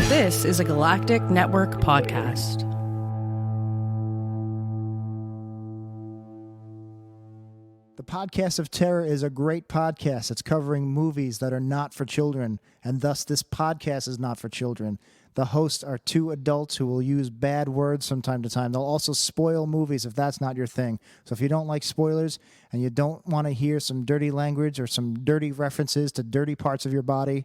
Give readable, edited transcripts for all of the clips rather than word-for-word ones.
This is a Galactic Network podcast. The Podcast of Terror is a great podcast. It's covering movies that are not for children, and thus this podcast is not for children. The hosts are two adults who will use bad words from time to time. They'll also spoil movies if that's not your thing. So if you don't like spoilers and you don't want to hear some dirty language or some dirty references to dirty parts of your body,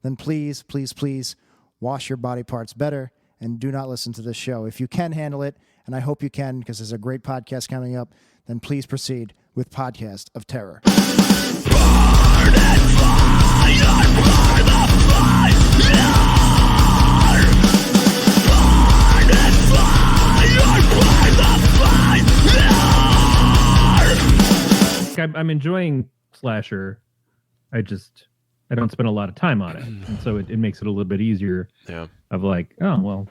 then please, please, please wash your body parts better and do not listen to this show. If you can handle it, and I hope you can because there's a great podcast coming up, then please proceed with Podcast of Terror. Burn and fire, burn the fire. Burn and fire, burn the fire. I'm enjoying slasher. I don't spend a lot of time on it, and so it makes it a little bit easier. Yeah. Of like, oh well,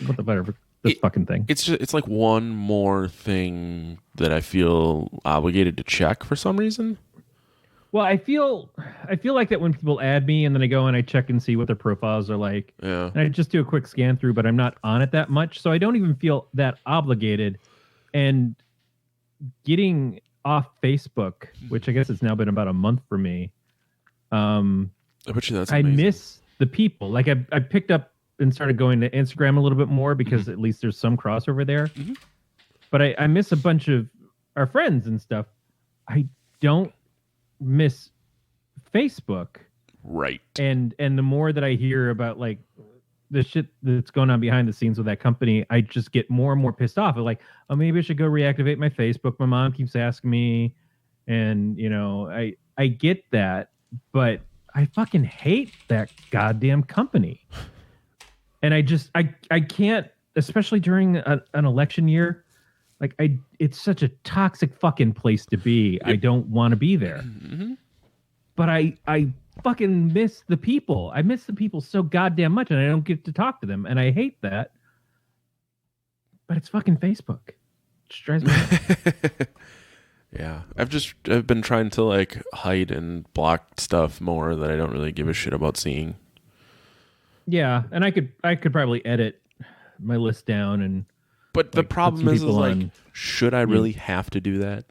what the better this fucking thing. It's like one more thing that I feel obligated to check for some reason. Well, I feel like that when people add me and then I go and I check and see what their profiles are like. Yeah. And I just do a quick scan through, but I'm not on it that much, so I don't even feel that obligated. And getting off Facebook, which I guess it's now been about a month for me. I bet you that's I amazing. miss the people. Like I picked up and started going to Instagram a little bit more because at least there's some crossover there. Mm-hmm. But I miss a bunch of our friends and stuff. I don't miss Facebook. Right. And the more that I hear about like the shit that's going on behind the scenes with that company, I just get more and more pissed off. I'm like, oh, maybe I should go reactivate my Facebook. My mom keeps asking me, and I get that. But I fucking hate that goddamn company. And I can't, especially during an election year, like it's such a toxic fucking place to be. Yep. I don't want to be there. Mm-hmm. But I fucking miss the people. I miss the people so goddamn much, and I don't get to talk to them. And I hate that. But it's fucking Facebook. It just drives me nuts. Yeah, I've been trying to like hide and block stuff more that I don't really give a shit about seeing. Yeah, and I could probably edit my list down and. But the problem is like, should I really have to do that?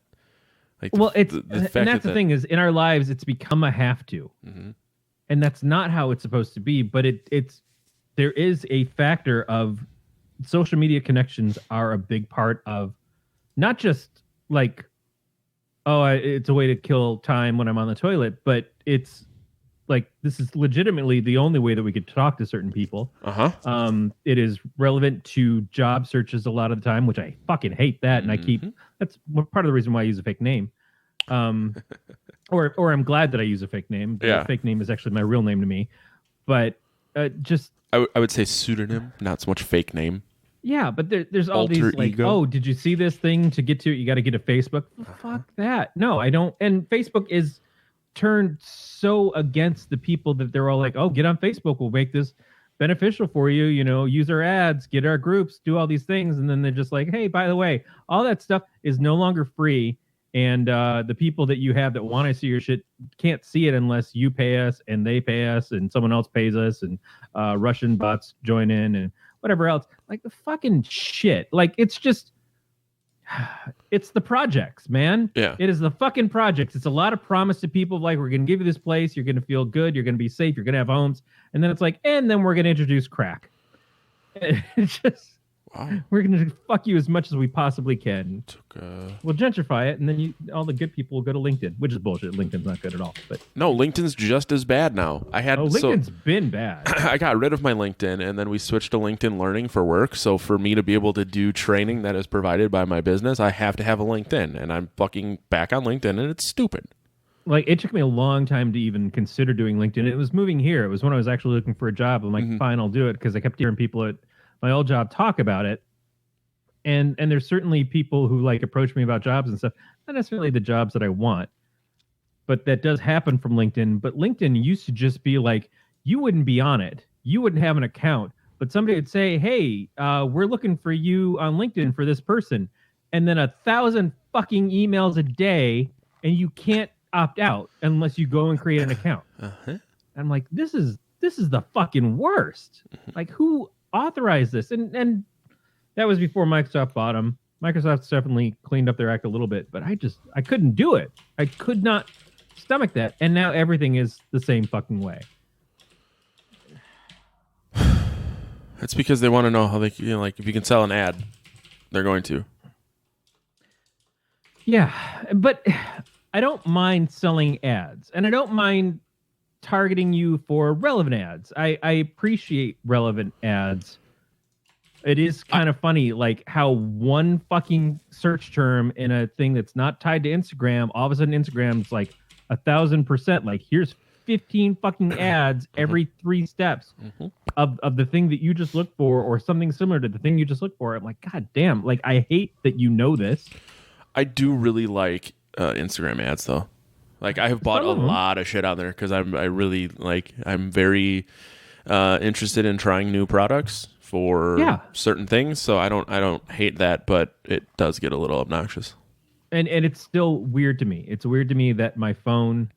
Like, well, it's the fact and that's the thing is in our lives it's become a have to, and that's not how it's supposed to be. But there is a factor of social media connections are a big part of not just like. Oh, it's a way to kill time when I'm on the toilet, but it's like this is legitimately the only way that we could talk to certain people. It is relevant to job searches a lot of the time, which I fucking hate that, and that's part of the reason why I use a fake name. Or I'm glad that I use a fake name. Yeah. The fake name is actually my real name to me, but just I would say pseudonym, not so much fake name. Yeah, but there's all Alter these like, ego. oh, did you see this thing? To get to it, you got to get a Facebook. Fuck that. No, I don't. And Facebook is turned so against the people that they're all like, oh, get on Facebook. We'll make this beneficial for you. Use our ads, get our groups, do all these things. And then they're just like, hey, by the way, all that stuff is no longer free. And the people that you have that want to see your shit can't see it unless you pay us and they pay us and someone else pays us and Russian bots join in and whatever else. Like the fucking shit. Like it's just, it's the projects, man. Yeah. It is the fucking projects. It's a lot of promise to people like, we're going to give you this place. You're going to feel good. You're going to be safe. You're going to have homes. And then it's like, and then we're going to introduce crack. It's just, wow. We're going to fuck you as much as we possibly can. We'll gentrify it, and then all the good people will go to LinkedIn, which is bullshit. LinkedIn's not good at all. But no, LinkedIn's just as bad now. LinkedIn's been bad. I got rid of my LinkedIn, and then we switched to LinkedIn Learning for work. So for me to be able to do training that is provided by my business, I have to have a LinkedIn, and I'm fucking back on LinkedIn, and it's stupid. Like, it took me a long time to even consider doing LinkedIn. It was moving here. It was when I was actually looking for a job. I'm like, fine, I'll do it, because I kept hearing people at my old job talk about it. And there's certainly people who like approach me about jobs and stuff. Not necessarily the jobs that I want, but that does happen from LinkedIn. But LinkedIn used to just be like, you wouldn't be on it. You wouldn't have an account, but somebody would say, hey, we're looking for you on LinkedIn for this person. And then 1,000 fucking emails a day, and you can't opt out unless you go and create an account. I'm like, this is this is the fucking worst. Like, who authorized this? And that was before Microsoft bought them. Microsoft's definitely cleaned up their act a little bit, but I couldn't do it. I could not stomach that. And now everything is the same fucking way. It's because they want to know how they, like, if you can sell an ad, they're going to. Yeah, but I don't mind selling ads, and I don't mind targeting you for relevant ads. I appreciate relevant ads. It is kind of funny, like how one fucking search term in a thing that's not tied to Instagram, all of a sudden Instagram's like 1,000%. Like, here's 15 fucking ads every 3 steps of the thing that you just looked for, or something similar to the thing you just looked for. I'm like, God damn! Like, I hate that you know this. I do really like Instagram ads, though. Like, I have bought a lot of shit on there because I'm very interested in trying new products for certain things. So I don't hate that, but it does get a little obnoxious. And it's still weird to me. It's weird to me that my phone,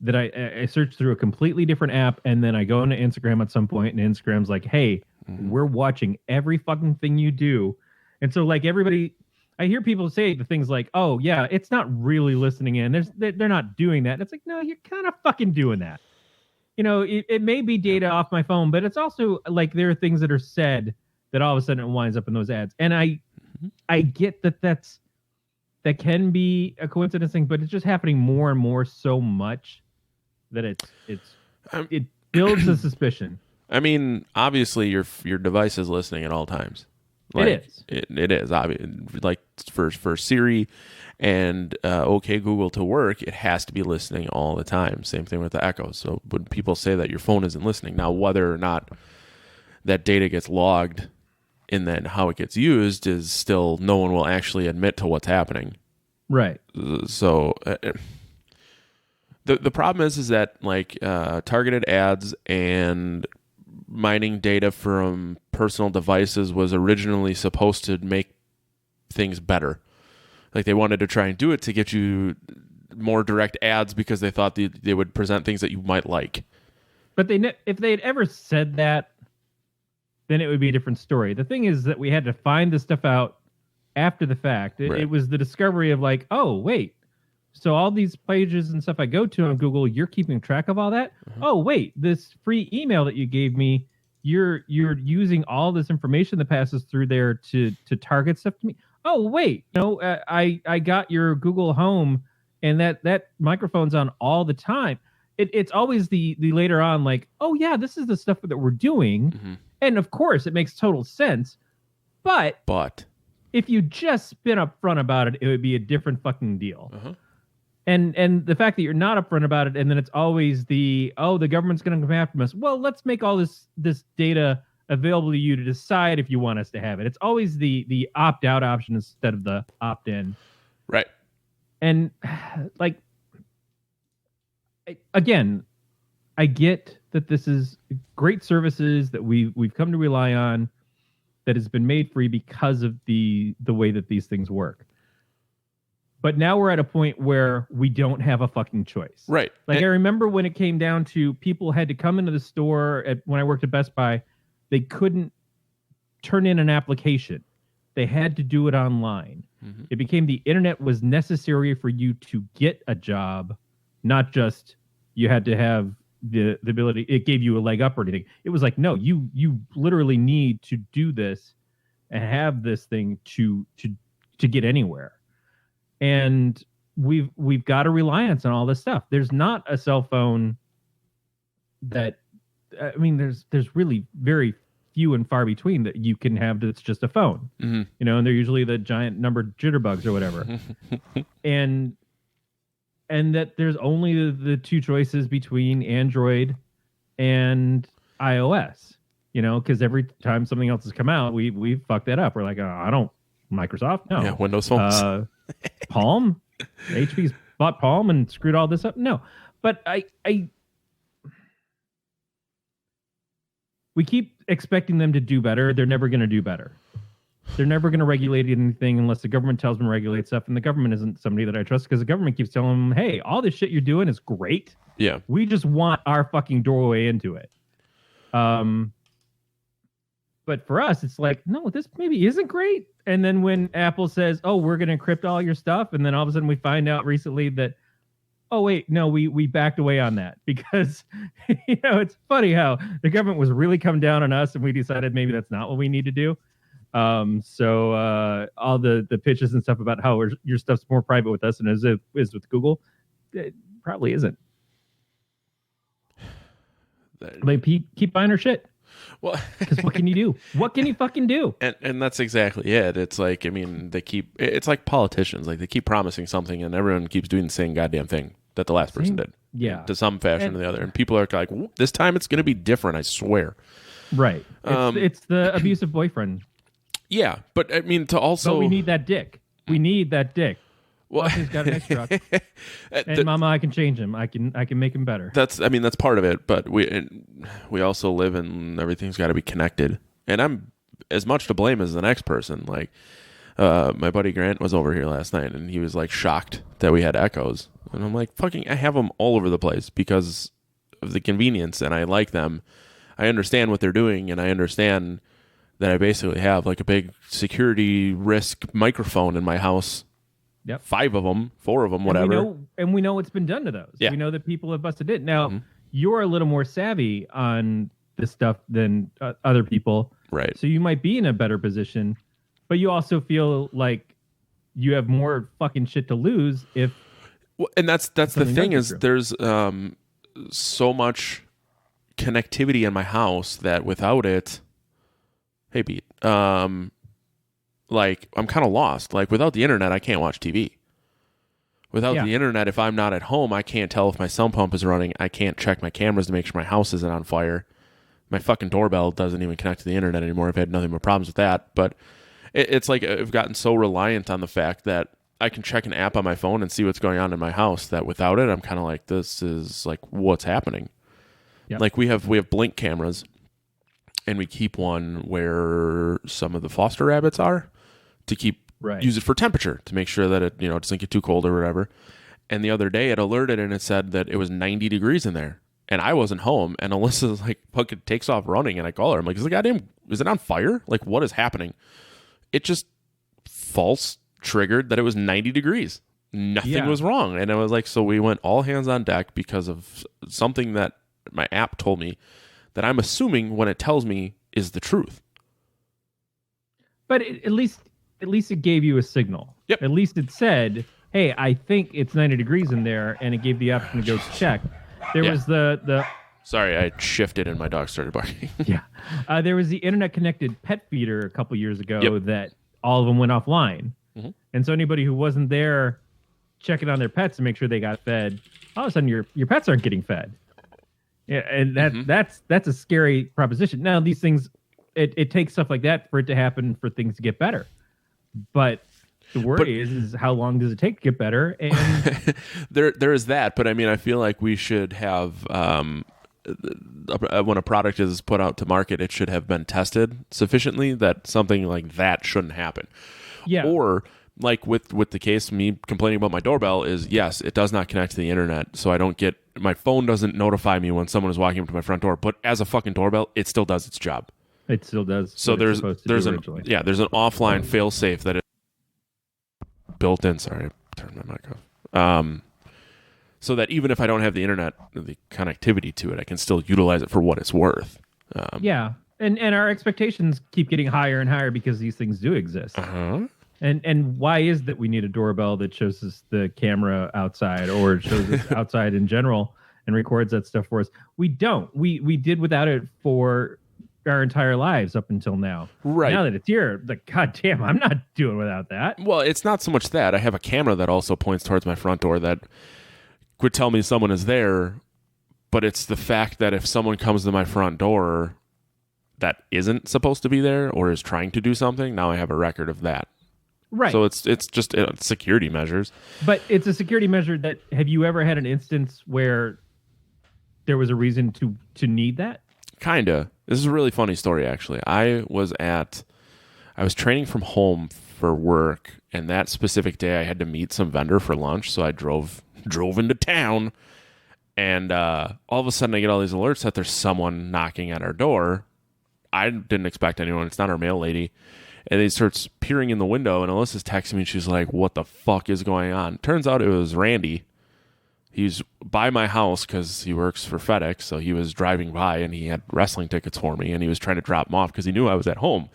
that I search through a completely different app, and then I go into Instagram at some point, and Instagram's like, hey, we're watching every fucking thing you do. And so, like, everybody, I hear people say the things like, oh, yeah, it's not really listening in. They're not doing that. It's like, no, you're kind of fucking doing that. You know, it may be data off my phone, but it's also like there are things that are said that all of a sudden it winds up in those ads. And I get that can be a coincidence thing, but it's just happening more and more so much that it builds a suspicion. I mean, obviously your device is listening at all times. Like, it is. It is. Like, for Siri and OK Google to work, it has to be listening all the time. Same thing with the Echo. So when people say that your phone isn't listening, now whether or not that data gets logged and then how it gets used is still, no one will actually admit to what's happening. Right. So the problem is that, like, targeted ads and mining data from personal devices was originally supposed to make things better. Like, they wanted to try and do it to get you more direct ads because they thought they would present things that you might like. But if they had ever said that, then it would be a different story. The thing is that we had to find this stuff out after the fact. It was the discovery of, like, oh, wait. So all these pages and stuff I go to on Google, you're keeping track of all that? Oh, wait, this free email that you gave me, you're using all this information that passes through there to target stuff to me. Oh, wait, I got your Google Home, and that microphone's on all the time. It's always the later on, like, oh yeah, this is the stuff that we're doing, and of course it makes total sense. But if you just been upfront about it, it would be a different fucking deal. And the fact that you're not upfront about it, and then it's always the government's going to come after us. Well, let's make all this data available to you to decide if you want us to have it. It's always the opt-out option instead of the opt-in. Right. And, like, again, I get that this is great services that we've come to rely on, that has been made free because of the way that these things work. But now we're at a point where we don't have a fucking choice. Right. Like, I remember when it came down to people had to come into the store when I worked at Best Buy, they couldn't turn in an application. They had to do it online. It became the internet was necessary for you to get a job, not just you had to have the ability. It gave you a leg up or anything. It was like, no, you literally need to do this and have this thing to get anywhere. And we've got a reliance on all this stuff. There's not a cell phone that, I mean, there's really very few and far between that you can have that's just a phone. And they're usually the giant numbered jitterbugs or whatever. and that there's only the two choices between Android and iOS. Because every time something else has come out, we fuck that up. We're like, oh, I don't Microsoft, no. Yeah, Windows phones. Palm, HP's bought Palm and screwed all this up. No, but we keep expecting them to do better. They're never going to do better. They're never going to regulate anything unless the government tells them to regulate stuff. And the government isn't somebody that I trust because the government keeps telling them, hey, all this shit you're doing is great. Yeah. We just want our fucking doorway into it. But for us, it's like, no, this maybe isn't great. And then when Apple says, oh, we're going to encrypt all your stuff, and then all of a sudden we find out recently that, oh, wait, no, we backed away on that because, it's funny how the government was really coming down on us and we decided maybe that's not what we need to do. So all the pitches and stuff about how your stuff's more private with us than it is with Google, it probably isn't. Like, keep buying our shit. Well, because what can you do? What can you fucking do? And that's exactly it. It's like, I mean, it's like politicians. Like, they keep promising something, and everyone keeps doing the same goddamn thing that the last person did. Yeah, to some fashion or the other. And people are like, this time it's going to be different. I swear. Right. It's the abusive boyfriend. Yeah, but I mean, to also, but we need that dick. We need that dick. Well, he's got an X truck, and Mama, I can change him. I can make him better. That's part of it. But we also live in, everything's got to be connected, and I'm as much to blame as the next person. Like, my buddy Grant was over here last night, and he was like shocked that we had echoes, and I'm like, I have them all over the place because of the convenience, and I like them. I understand what they're doing, and I understand that I basically have like a big security risk microphone in my house. Yep. 5 of them, 4 of them, whatever. And we know what's been done to those. Yeah. We know that people have busted it. Now, you're a little more savvy on this stuff than other people. Right. So you might be in a better position, but you also feel like you have more fucking shit to lose if... Well, and that's the thing is there's so much connectivity in my house that without it... Hey, Pete. Like, I'm kind of lost. Like, without the internet, I can't watch TV. Without the internet, if I'm not at home, I can't tell if my sump pump is running. I can't check my cameras to make sure my house isn't on fire. My fucking doorbell doesn't even connect to the internet anymore. I've had nothing but problems with that. But it's like I've gotten so reliant on the fact that I can check an app on my phone and see what's going on in my house that without it, I'm kind of like, this is like, what's happening? Yep. Like, we have Blink cameras, and we keep one where some of the foster rabbits are, to use it for temperature to make sure that it doesn't get too cold or whatever. And the other day it alerted and it said that it was 90 degrees in there, and I wasn't home. And Alyssa's like, fucking takes off running, and I call her. I'm like, is it on fire? Like, what is happening? It just false triggered that it was 90 degrees. Nothing was wrong. And I was like, so we went all hands on deck because of something that my app told me that I'm assuming when it tells me is the truth. But at least it gave you a signal. Yep. At least it said, hey, I think it's 90 degrees in there, and it gave the option to go check. There was the Sorry, I shifted and my dog started barking. There was the internet-connected pet feeder a couple years ago that all of them went offline. Mm-hmm. And so anybody who wasn't there checking on their pets to make sure they got fed, all of a sudden your pets aren't getting fed. Yeah, and that's a scary proposition. Now, these things, it takes stuff like that for it to happen for things to get better. But the worry is how long does it take to get better? And there is that. But I mean, I feel like we should have, when a product is put out to market, it should have been tested sufficiently that something like that shouldn't happen. Yeah. Or like with the case, me complaining about my doorbell is, yes, it does not connect to the internet. So I don't get, my phone doesn't notify me when someone is walking up to my front door. But as a fucking doorbell, it still does its job. It still does. So there's an offline fail-safe that is built in. Sorry, I turned my mic off. So that even if I don't have the internet, the connectivity to it, I can still utilize it for what it's worth. And our expectations keep getting higher and higher because these things do exist. Uh-huh. And why is that we need a doorbell that shows us the camera outside or shows us outside in general and records that stuff for us? We don't. We did without it for our entire lives up until now. Right. Now that it's here, like, goddamn, I'm not doing without that. Well, it's not so much that. I have a camera that also points towards my front door that would tell me someone is there, but it's the fact that if someone comes to my front door that isn't supposed to be there or is trying to do something, now I have a record of that. Right. So it's just security measures. But it's a security measure that, have you ever had an instance where there was a reason to need that? Kinda. This is a really funny story, actually. I was training from home for work, and that specific day I had to meet some vendor for lunch, so I drove into town, And all of a sudden, I get all these alerts that there's someone knocking at our door. I didn't expect anyone. It's not our mail lady. And he starts peering in the window, and Alyssa's texting me, and she's like, what the fuck is going on? Turns out it was Randy. He's by my house because he works for FedEx, so he was driving by, and he had wrestling tickets for me, and he was trying to drop them off because he knew I was at home.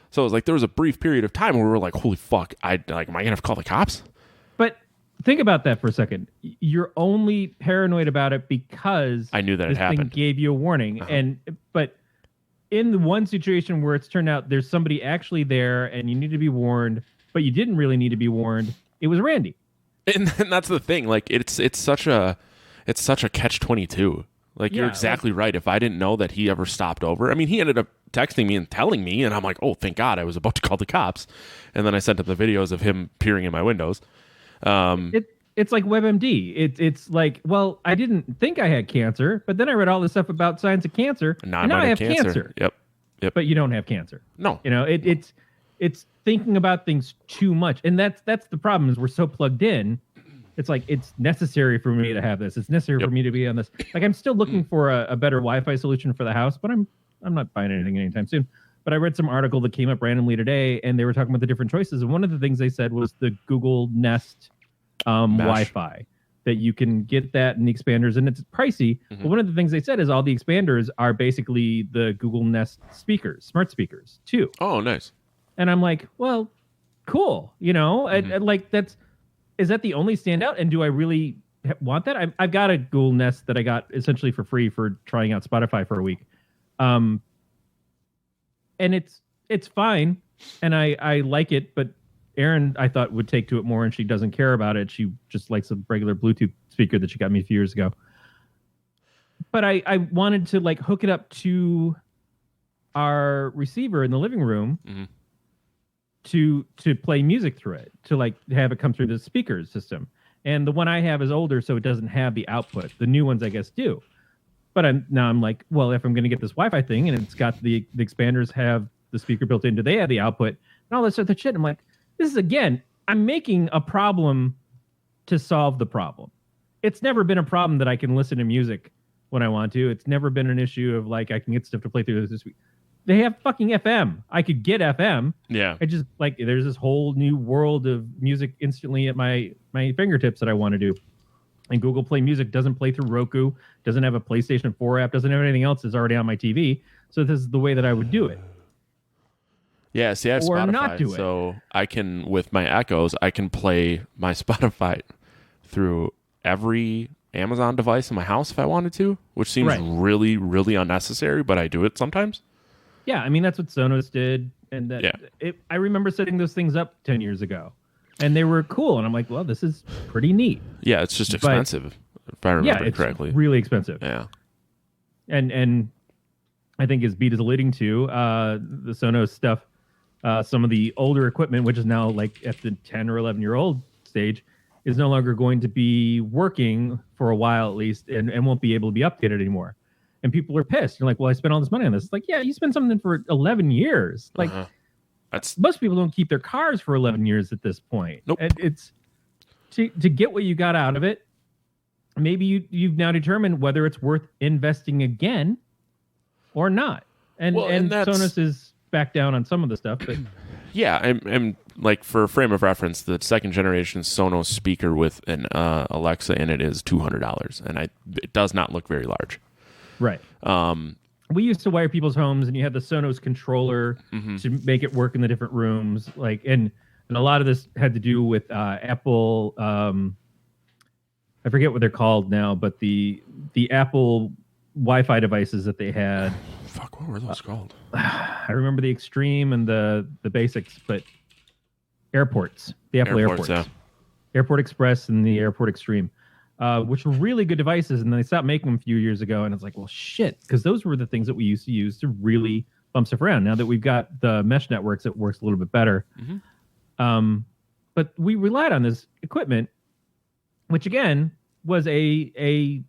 So it was like there was a brief period of time where we were like, holy fuck, am I going to have to call the cops? But think about that for a second. You're only paranoid about it because I knew that this it happened. thing gave you a warning. But in the one situation where it's turned out there's somebody actually there and you need to be warned, but you didn't really need to be warned, it was Randy. And that's the thing. Like it's such a catch-22. Like you're exactly right. If I didn't know that he ever stopped over, I mean, he ended up texting me and telling me, and I'm like, oh, thank God, I was about to call the cops. And then I sent him the videos of him peering in my windows. It's like WebMD. It's like, well, I didn't think I had cancer, but then I read all this stuff about signs of cancer, and now I have cancer. Yep. But you don't have cancer. No. You know, it's thinking about things too much, and that's the problem. Is we're so plugged in. It's like it's necessary for me to have this. It's necessary for me to be on this. Like I'm still looking for a better Wi-Fi solution for the house, but I'm not buying anything anytime soon. But I read some article that came up randomly today, and they were talking about the different choices. And one of the things they said was the Google Nest Wi-Fi, that you can get that in the expanders, and it's pricey. But one of the things they said is all the expanders are basically the Google Nest speakers, smart speakers too. Oh, nice. And I'm like, well, cool. You know, and like is that the only standout? And do I really want that? I've got a Google Nest that I got essentially for free for trying out Spotify for a week. And it's fine, and I like it, but Erin, I thought, would take to it more, and she doesn't care about it. She just likes a regular Bluetooth speaker that she got me a few years ago. But I wanted to like hook it up to our receiver in the living room to play music through it, to like have it come through the speakers system. And the one I have is older, so it doesn't have the output. The new ones, I guess, do. But I'm like, well, if I'm going to get this Wi-Fi thing, and it's got the expanders have the speaker built in, do they have the output and all this other shit? I'm like, this is, again, I'm making a problem to solve the problem. It's never been a problem that I can listen to music when I want to. It's never been an issue of like I can get stuff to play through this week. They have fucking FM. I could get FM. Yeah. I just like there's this whole new world of music instantly at my fingertips that I want to do. And Google Play Music doesn't play through Roku, doesn't have a PlayStation 4 app, doesn't have anything else that's already on my TV. So this is the way that I would do it. Yeah, see, I have Or Spotify, not do it. so I can, with my Echoes, I can play my Spotify through every Amazon device in my house if I wanted to, which seems really, really unnecessary, but I do it sometimes. Yeah, I mean, that's what Sonos did. And that I remember setting those things up 10 years ago, and they were cool. And I'm like, well, this is pretty neat. Yeah, it's just expensive, if I remember correctly. It's really expensive. Yeah. And I think as Beat is alluding to, the Sonos stuff, some of the older equipment, which is now like at the 10 or 11-year-old stage, is no longer going to be working for a while at least, and won't be able to be updated anymore. And people are pissed. You're like, well, I spent all this money on this. It's like, yeah, you spent something for 11 years. Like, most people don't keep their cars for 11 years at this point. Nope. And it's to get what you got out of it. Maybe you've now determined whether it's worth investing again or not. And Sonos is back down on some of the stuff, but yeah, I'm like, for a frame of reference, the second generation Sonos speaker with an Alexa in it is $200, and it does not look very large. Right. We used to wire people's homes, and you had the Sonos controller to make it work in the different rooms. Like, and a lot of this had to do with Apple. I forget what they're called now, but the Apple Wi-Fi devices that they had. Fuck, what were those called? I remember the Extreme and the basics, but airports, the Apple airports, yeah. Airport Express and the Airport Extreme. Which were really good devices, and they stopped making them a few years ago. And it's like, well, shit, because those were the things that we used to use to really bump stuff around. Now that we've got the mesh networks, it works a little bit better. But we relied on this equipment, which again was a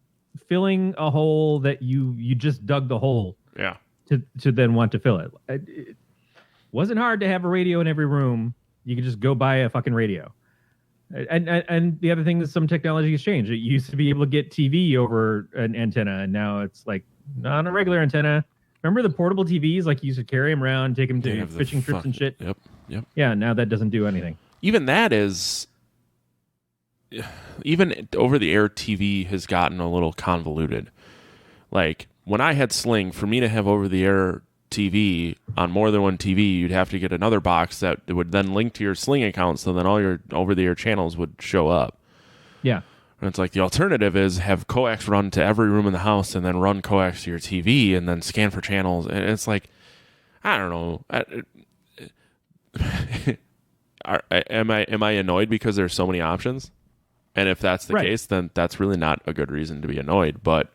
filling a hole that you just dug the hole. Yeah. To then want to fill it. It wasn't hard to have a radio in every room. You could just go buy a fucking radio. And the other thing is some technology has changed. It used to be able to get TV over an antenna, and now it's like not a regular antenna. Remember the portable TVs? Like you used to carry them around, take them to fishing trips and shit. Yep. Yeah, now that doesn't do anything. Even that is, even over-the-air TV has gotten a little convoluted. Like when I had Sling, for me to have over-the-air TV on more than one TV, you'd have to get another box that would then link to your Sling account, so then all your over-the-air channels would show up. Yeah. And it's like the alternative is have coax run to every room in the house and then run coax to your TV and then scan for channels. And it's like, I don't know. Am I annoyed because there's so many options? And if that's the case, then that's really not a good reason to be annoyed. But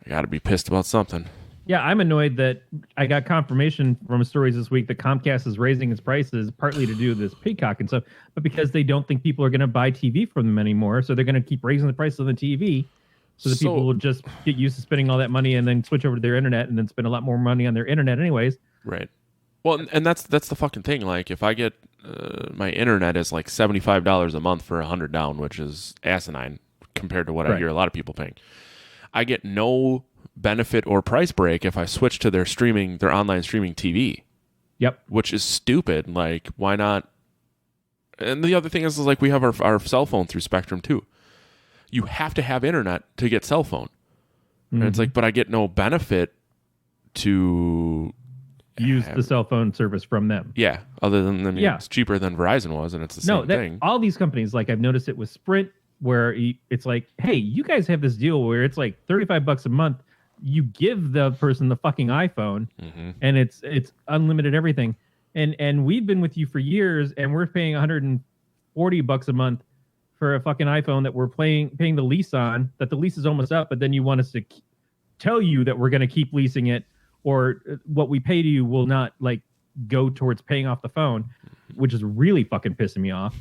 I got to be pissed about something. Yeah, I'm annoyed that I got confirmation from stories this week that Comcast is raising its prices partly to do with this Peacock and stuff, but because they don't think people are going to buy TV from them anymore, so they're going to keep raising the price of the TV so that people will just get used to spending all that money and then switch over to their internet and then spend a lot more money on their internet anyways. Right. Well, and that's the fucking thing. Like, if I get my internet is like $75 a month for $100 down, which is asinine compared to what I hear a lot of people paying. I get no benefit or price break if I switch to their online streaming TV. Yep. Which is stupid. Like, why not? And the other thing is like we have our cell phone through Spectrum too. You have to have internet to get cell phone. And it's like, but I get no benefit to use the cell phone service from them. Yeah. Other than, it's cheaper than Verizon was, and it's the same thing. All these companies, like I've noticed it with Sprint, where it's like, hey, you guys have this deal where it's like $35 a month. You give the person the fucking iPhone, and it's unlimited everything. And we've been with you for years, and we're paying $140 a month for a fucking iPhone that we're paying the lease on, that the lease is almost up, but then you want us to tell you that we're going to keep leasing it, or what we pay to you will not like go towards paying off the phone, which is really fucking pissing me off.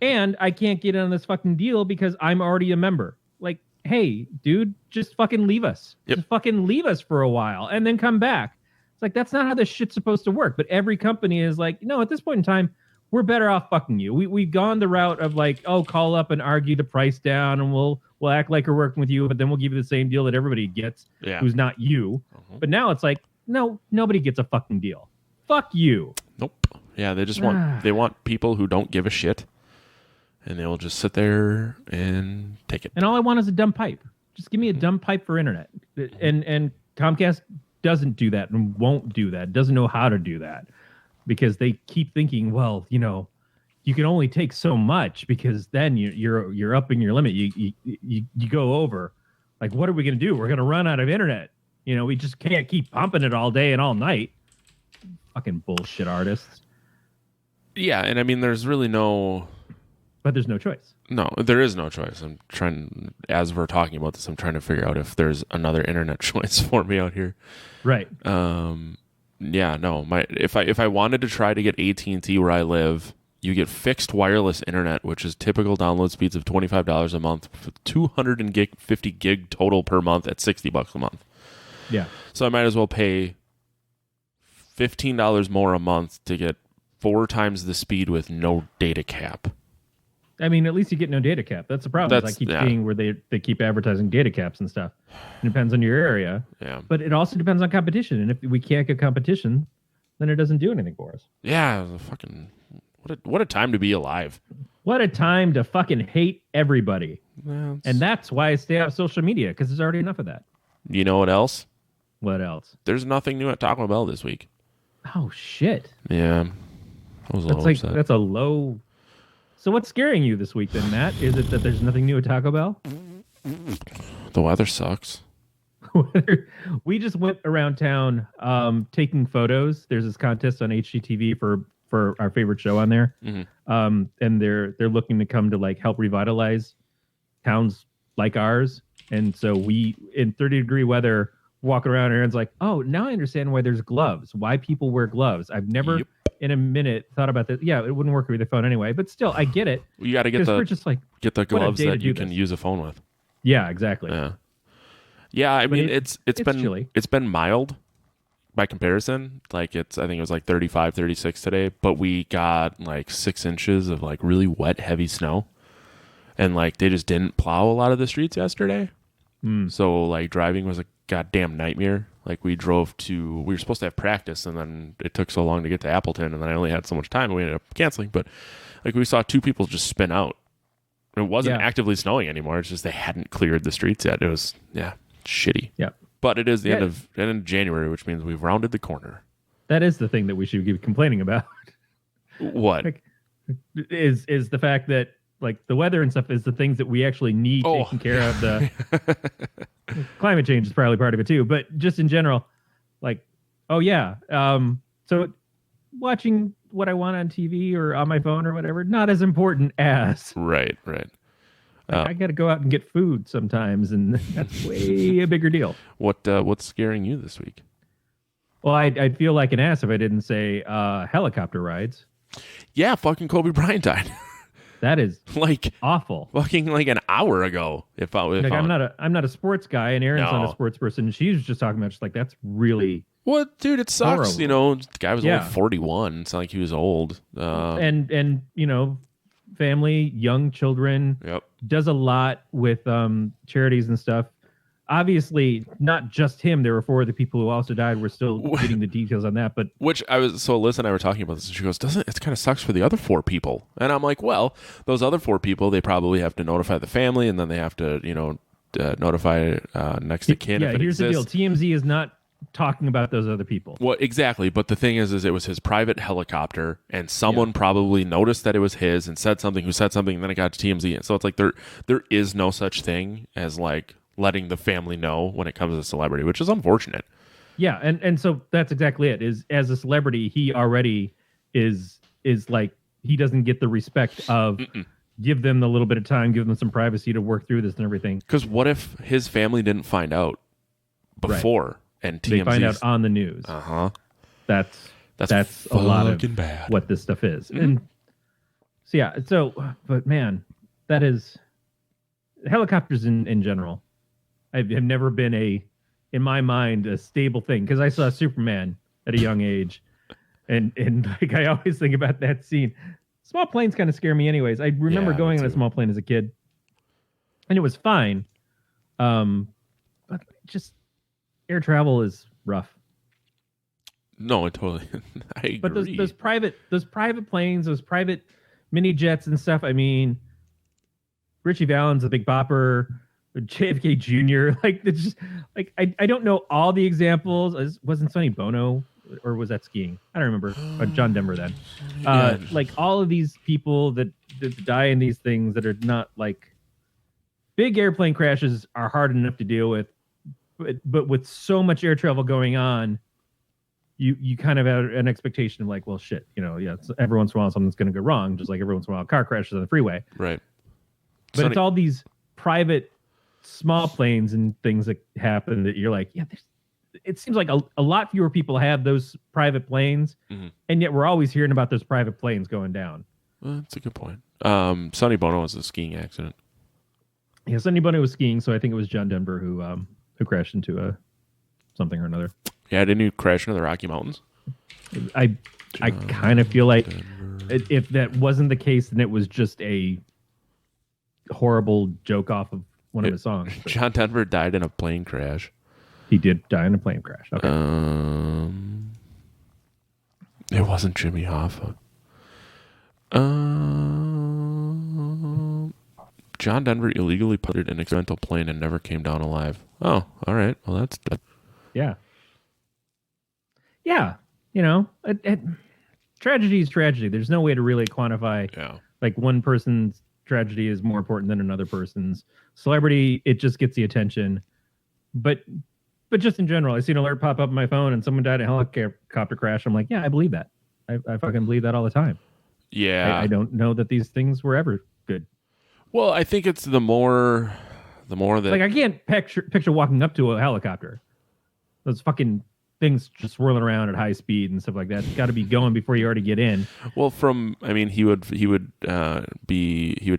And I can't get on this fucking deal because I'm already a member. Like, hey, dude, just fucking leave us. Yep. Just fucking leave us for a while and then come back. It's like, that's not how this shit's supposed to work. But every company is like, no, at this point in time, we're better off fucking you. We've gone the route of like, oh, call up and argue the price down, and we'll act like we're working with you, but then we'll give you the same deal that everybody gets who's not you. But now it's like, no, nobody gets a fucking deal. Fuck you. Nope. Yeah, they just want people who don't give a shit. And they will just sit there and take it. And all I want is a dumb pipe. Just give me a dumb pipe for internet. And Comcast doesn't do that and won't do that. Doesn't know how to do that. Because they keep thinking, well, you know, you can only take so much because then you're upping your limit. You go over. Like, what are we going to do? We're going to run out of internet. You know, we just can't keep pumping it all day and all night. Fucking bullshit artists. Yeah, and I mean, there's really no... But there's no choice. No, there is no choice. I'm trying, as we're talking about this, I'm trying to figure out if there's another internet choice for me out here. Right. Yeah, no. If I wanted to try to get AT&T where I live, you get fixed wireless internet, which is typical download speeds of $25 a month, 250 gig total per month at $60 a month. Yeah. So I might as well pay $15 more a month to get 4 times the speed with no data cap. I mean, at least you get no data cap. That's the problem. I keep seeing where they keep advertising data caps and stuff. It depends on your area. Yeah. But it also depends on competition. And if we can't get competition, then it doesn't do anything for us. Yeah. Fucking what a time to be alive. What a time to fucking hate everybody. Yeah, and that's why I stay off social media, because there's already enough of that. You know what else? What else? There's nothing new at Taco Bell this week. Oh, shit. Yeah. I was a little upset. That's a low... So what's scaring you this week then, Matt? Is it that there's nothing new at Taco Bell? The weather sucks. We just went around town taking photos. There's this contest on HGTV for our favorite show on there. Mm-hmm. And they're looking to come to like help revitalize towns like ours. And so we, in 30-degree weather, walk around and Aaron's like, oh, now I understand why there's gloves, why people wear gloves. I've never... Yep. In a minute thought about this. Yeah, it wouldn't work with the phone anyway, but still, I get it. You got to get the gloves that you can use a phone with. Yeah, exactly. Yeah. I mean, it's been chilly. It's been mild, by comparison, like I think it was like 35, 36 today, but we got like 6 inches of like really wet, heavy snow. And like they just didn't plow a lot of the streets yesterday. So like driving was a goddamn nightmare. Like we were supposed to have practice, and then it took so long to get to Appleton, and then I only had so much time, and we ended up canceling. But like we saw 2 people just spin out. It wasn't actively snowing anymore. It's just they hadn't cleared the streets yet. It was shitty. Yeah. But it is the end of January, which means we've rounded the corner. That is the thing that we should be complaining about. What? Like, is the fact that like the weather and stuff is the things that we actually need taken care of. The climate change is probably part of it too, but just in general, like, so watching what I want on TV or on my phone or whatever, not as important as right. I got to go out and get food sometimes, and that's way a bigger deal. What's scaring you this week? Well, I'd feel like an ass if I didn't say helicopter rides. Yeah, fucking Kobe Bryant died. That is like awful. Fucking like an hour ago. I'm not a sports guy, and Erin's not a sports person. She was just talking about just like that's really dude. It sucks. horrible. You know, the guy was only 41. It's not like he was old. And you know, family, young children. Yep. Does a lot with charities and stuff. Obviously, not just him. There were 4 other people who also died. We're still getting the details on that. But Liz and I were talking about this, and she goes, it kind of sucks for the other 4 people. And I'm like, well, those other 4 people, they probably have to notify the family, and then they have to, notify next of kin. Yeah, here's the deal. TMZ is not talking about those other people. Well, exactly. But the thing is it was his private helicopter, and someone probably noticed that it was his and said something, and then it got to TMZ. And so it's like there is no such thing as like letting the family know when it comes to celebrity, which is unfortunate. Yeah, and so that's exactly it. Is as a celebrity, he already is like he doesn't get the respect of give them the little bit of time, give them some privacy to work through this and everything. Because what if his family didn't find out before and TMZ they find out on the news? That's a lot of bad. What this stuff is. And but man, that is helicopters in general. I have never been in my mind, a stable thing, because I saw Superman at a young age, and like I always think about that scene. Small planes kind of scare me, anyways. I remember going on a small plane as a kid, and it was fine. But just air travel is rough. No, it totally. I agree. But those private planes, those private mini jets and stuff. I mean, Richie Valens, a Big Bopper. JFK Jr. Like it's just like I don't know all the examples. Wasn't Sonny Bono or was that skiing? I don't remember. John Denver then. Like all of these people that die in these things that are not like big airplane crashes are hard enough to deal with, but with so much air travel going on, you kind of have an expectation of like, well, shit, every once in a while something's going to go wrong, just like every once in a while a car crashes on the freeway. Right. But it's all these private small planes and things that happen that you're like, it seems like a lot fewer people have those private planes, and yet we're always hearing about those private planes going down. Well, that's a good point. Sonny Bono was a skiing accident. Yeah, Sonny Bono was skiing, so I think it was John Denver who crashed into something or another. Yeah, didn't he crash into the Rocky Mountains? I kind of feel like if that wasn't the case, then it was just a horrible joke off of one of his songs. John Denver died in a plane crash. He did die in a plane crash. Okay. It wasn't Jimmy Hoffa. John Denver illegally putted an experimental plane and never came down alive. Oh, all right. Well, that's dead. Yeah. Yeah. Tragedy is tragedy. There's no way to really quantify. Yeah. Like one person's tragedy is more important than another person's. Celebrity, it just gets the attention. But just in general, I see an alert pop up on my phone and someone died in a helicopter crash. I'm like, yeah, I believe that. I fucking believe that all the time. Yeah. I don't know that these things were ever good. Well, I think it's the more that like I can't picture walking up to a helicopter. Those fucking things just swirling around at high speed and stuff like that. It's got to be going before you already get in. Well, he would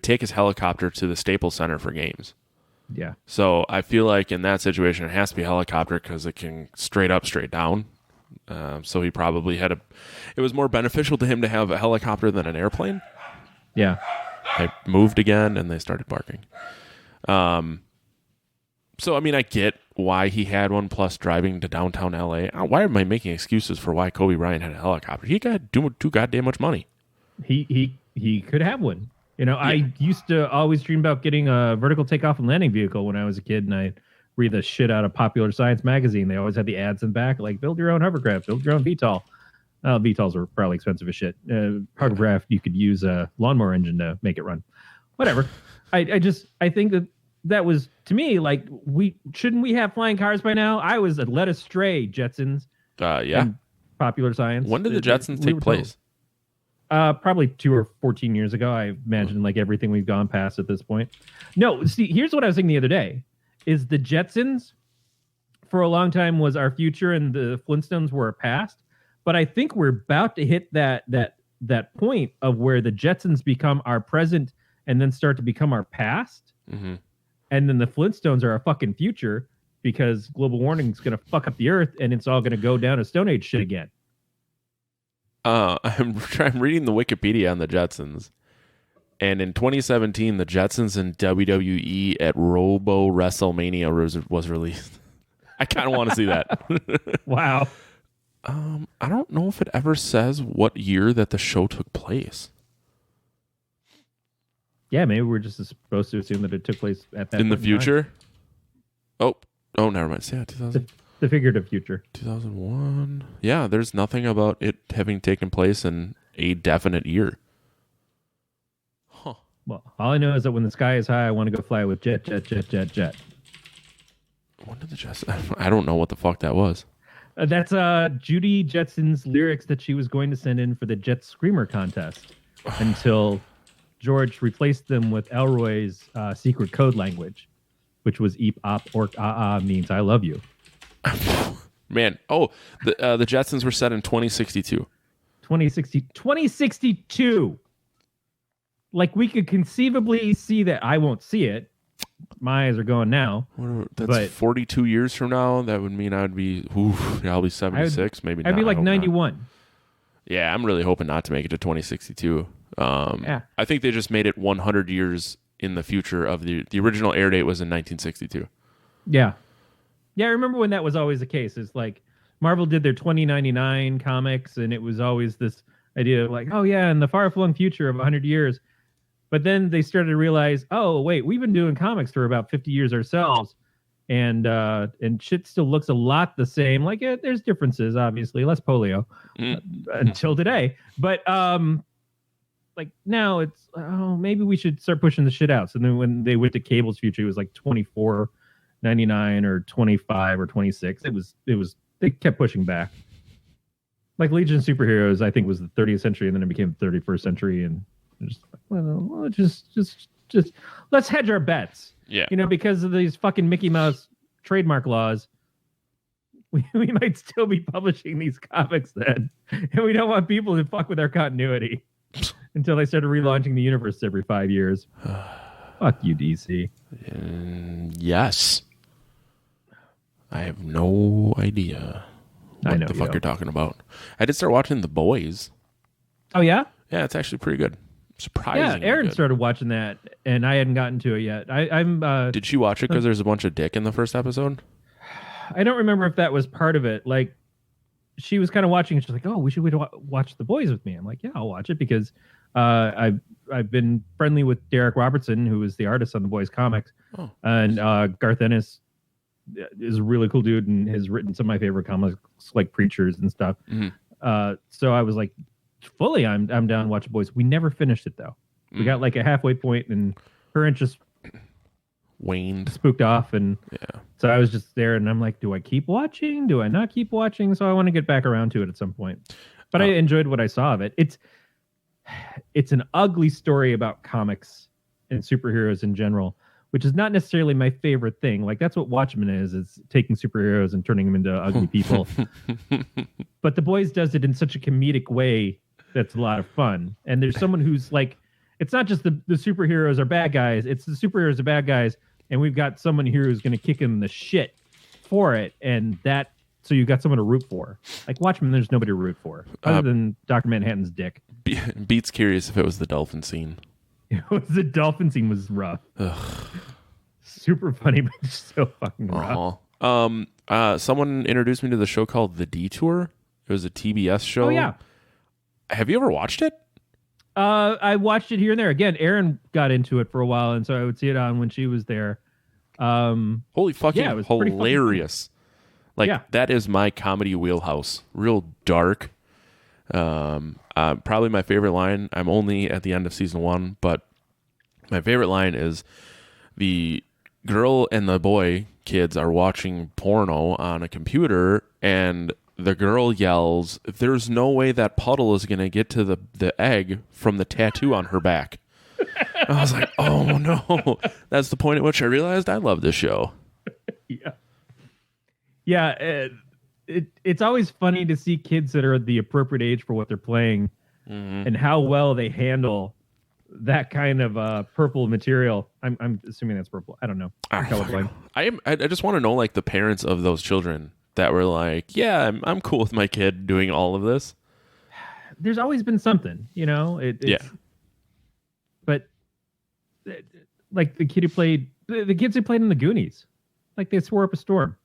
take his helicopter to the Staples Center for games. Yeah. So I feel like in that situation, it has to be a helicopter because it can straight up, straight down. So he probably had it was more beneficial to him to have a helicopter than an airplane. Yeah. They moved again and they started barking. So, I mean, I get why he had one, plus driving to downtown LA. Why am I making excuses for why Kobe Bryant had a helicopter? He got too goddamn much money. He could have one. You know, I used to always dream about getting a vertical takeoff and landing vehicle when I was a kid, and I read the shit out of Popular Science magazine. They always had the ads in the back, like, build your own hovercraft, build your own VTOL. VTOLs are probably expensive as shit. Hovercraft, you could use a lawnmower engine to make it run. Whatever. I think that was, to me, like, shouldn't we have flying cars by now? I was led astray, Jetsons. Yeah. Popular Science. When did the Jetsons take place? Probably 2 or 14 years ago. I imagine like everything we've gone past at this point. No, see, here's what I was thinking the other day: is the Jetsons for a long time was our future, and the Flintstones were our past. But I think we're about to hit that point of where the Jetsons become our present, and then start to become our past. Mm-hmm. And then the Flintstones are our fucking future, because global warming is going to fuck up the earth, and it's all going to go down to Stone Age shit again. I'm reading the Wikipedia on the Jetsons, and in 2017, the Jetsons in WWE at Robo WrestleMania was released. I kind of want to see that. Wow. I don't know if it ever says what year that the show took place. Yeah, maybe we're just supposed to assume that it took place at that in the point future. Oh, never mind. Yeah, 2000. The figurative future. 2001. Yeah, there's nothing about it having taken place in a definite year. Huh. Well, all I know is that when the sky is high, I want to go fly with jet. When did the Jetsons? I don't know what the fuck that was. That's Judy Jetson's lyrics that she was going to send in for the Jet Screamer contest until George replaced them with Elroy's secret code language, which was eep, op, ork, means I love you. Man, the Jetsons were set in 2062. 2062. Like, we could conceivably see that. I won't see it. My eyes are going now. That's 42 years from now. That would mean I'll be 76, maybe. I'd be like 91. Yeah, I'm really hoping not to make it to 2062. Yeah. I think they just made it 100 years in the future of the original air date was in 1962. Yeah. Yeah, I remember when that was always the case. It's like Marvel did their 2099 comics, and it was always this idea of like, oh yeah, in the far-flung future of 100 years. But then they started to realize, oh wait, we've been doing comics for about 50 years ourselves, and shit still looks a lot the same. Like, there's differences, obviously, less polio until today. But like now it's, maybe we should start pushing the shit out. So then when they went to Cable's future, it was like 2499 or 25 or 26. It was they kept pushing back. Like Legion of Superheroes, I think, was the 30th century, and then it became the 31st century, and just like, well, just let's hedge our bets. Yeah, because of these fucking Mickey Mouse trademark laws, we might still be publishing these comics then, and we don't want people to fuck with our continuity until they started relaunching the universe every 5 years. Fuck you, DC. Yes, I have no idea what the fuck you're talking about. I did start watching The Boys. Oh yeah? Yeah, it's actually pretty good. Surprisingly Yeah, Erin good. started watching that, and I hadn't gotten to it yet. I'm. Did she watch it because there's a bunch of dick in the first episode? I don't remember if that was part of it. Like, she was kind of watching, and she's like, "Oh, we should watch The Boys with me." I'm like, "Yeah, I'll watch it," because I've been friendly with Derek Robertson, who is the artist on The Boys comics, and Garth Ennis is a really cool dude and has written some of my favorite comics, like Preachers and stuff. Mm-hmm. So I was like, fully, I'm down to watch The Boys. We never finished it though. We got like a halfway point, and her interest waned, spooked off, and yeah. So I was just there, and I'm like, do I keep watching? Do I not keep watching? So I want to get back around to it at some point. But I enjoyed what I saw of it. It's an ugly story about comics and superheroes in general, which is not necessarily my favorite thing. Like, that's what Watchmen is taking superheroes and turning them into ugly people. But The Boys does it in such a comedic way that's a lot of fun. And there's someone who's like, it's not just the superheroes are bad guys, it's the superheroes are bad guys, and we've got someone here who's going to kick him in the shit for it. And that so you got someone to root for. Like Watchmen, there's nobody to root for other than Dr. Manhattan's dick. Beats curious if it was the dolphin scene. The dolphin scene was rough. Super funny, but just so fucking rough. Someone introduced me to the show called The Detour. It was a TBS show. Oh yeah. Have you ever watched it? I watched it here and there. Again, Erin got into it for a while, and so I would see it on when she was there. Holy fucking it was pretty hilarious. That is my comedy wheelhouse. Real dark. Probably my favorite line. I'm only at the end of season 1, but my favorite line is the girl and the boy kids are watching porno on a computer, and the girl yells, "There's no way that puddle is going to get to the egg from the tattoo on her back." I was like, oh no. That's the point at which I realized I love this show. Yeah. It's always funny to see kids that are the appropriate age for what they're playing and how well they handle that kind of purple material. I'm assuming that's purple. I don't know. I'm colorblind. I just want to know, like, the parents of those children that were like, yeah, I'm cool with my kid doing all of this. There's always been something, you know? But like the kids who played in the Goonies, like they swore up a storm.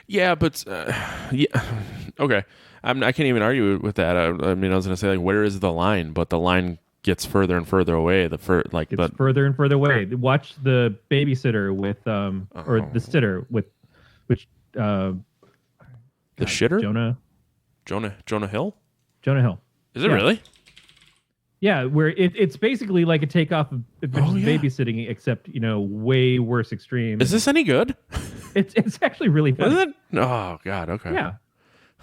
Yeah, but okay. I can't even argue with that. I mean, I was going to say, like, where is the line? But the line gets further and further away. Further and further away. Watch The Babysitter with or The Sitter with which the shitter? Jonah Hill? Jonah Hill. Is it really? Yeah, where it's basically like a takeoff of babysitting, except, you know, way worse extreme. Is this any good? It's actually really funny. Is it? Oh, God, okay. Yeah.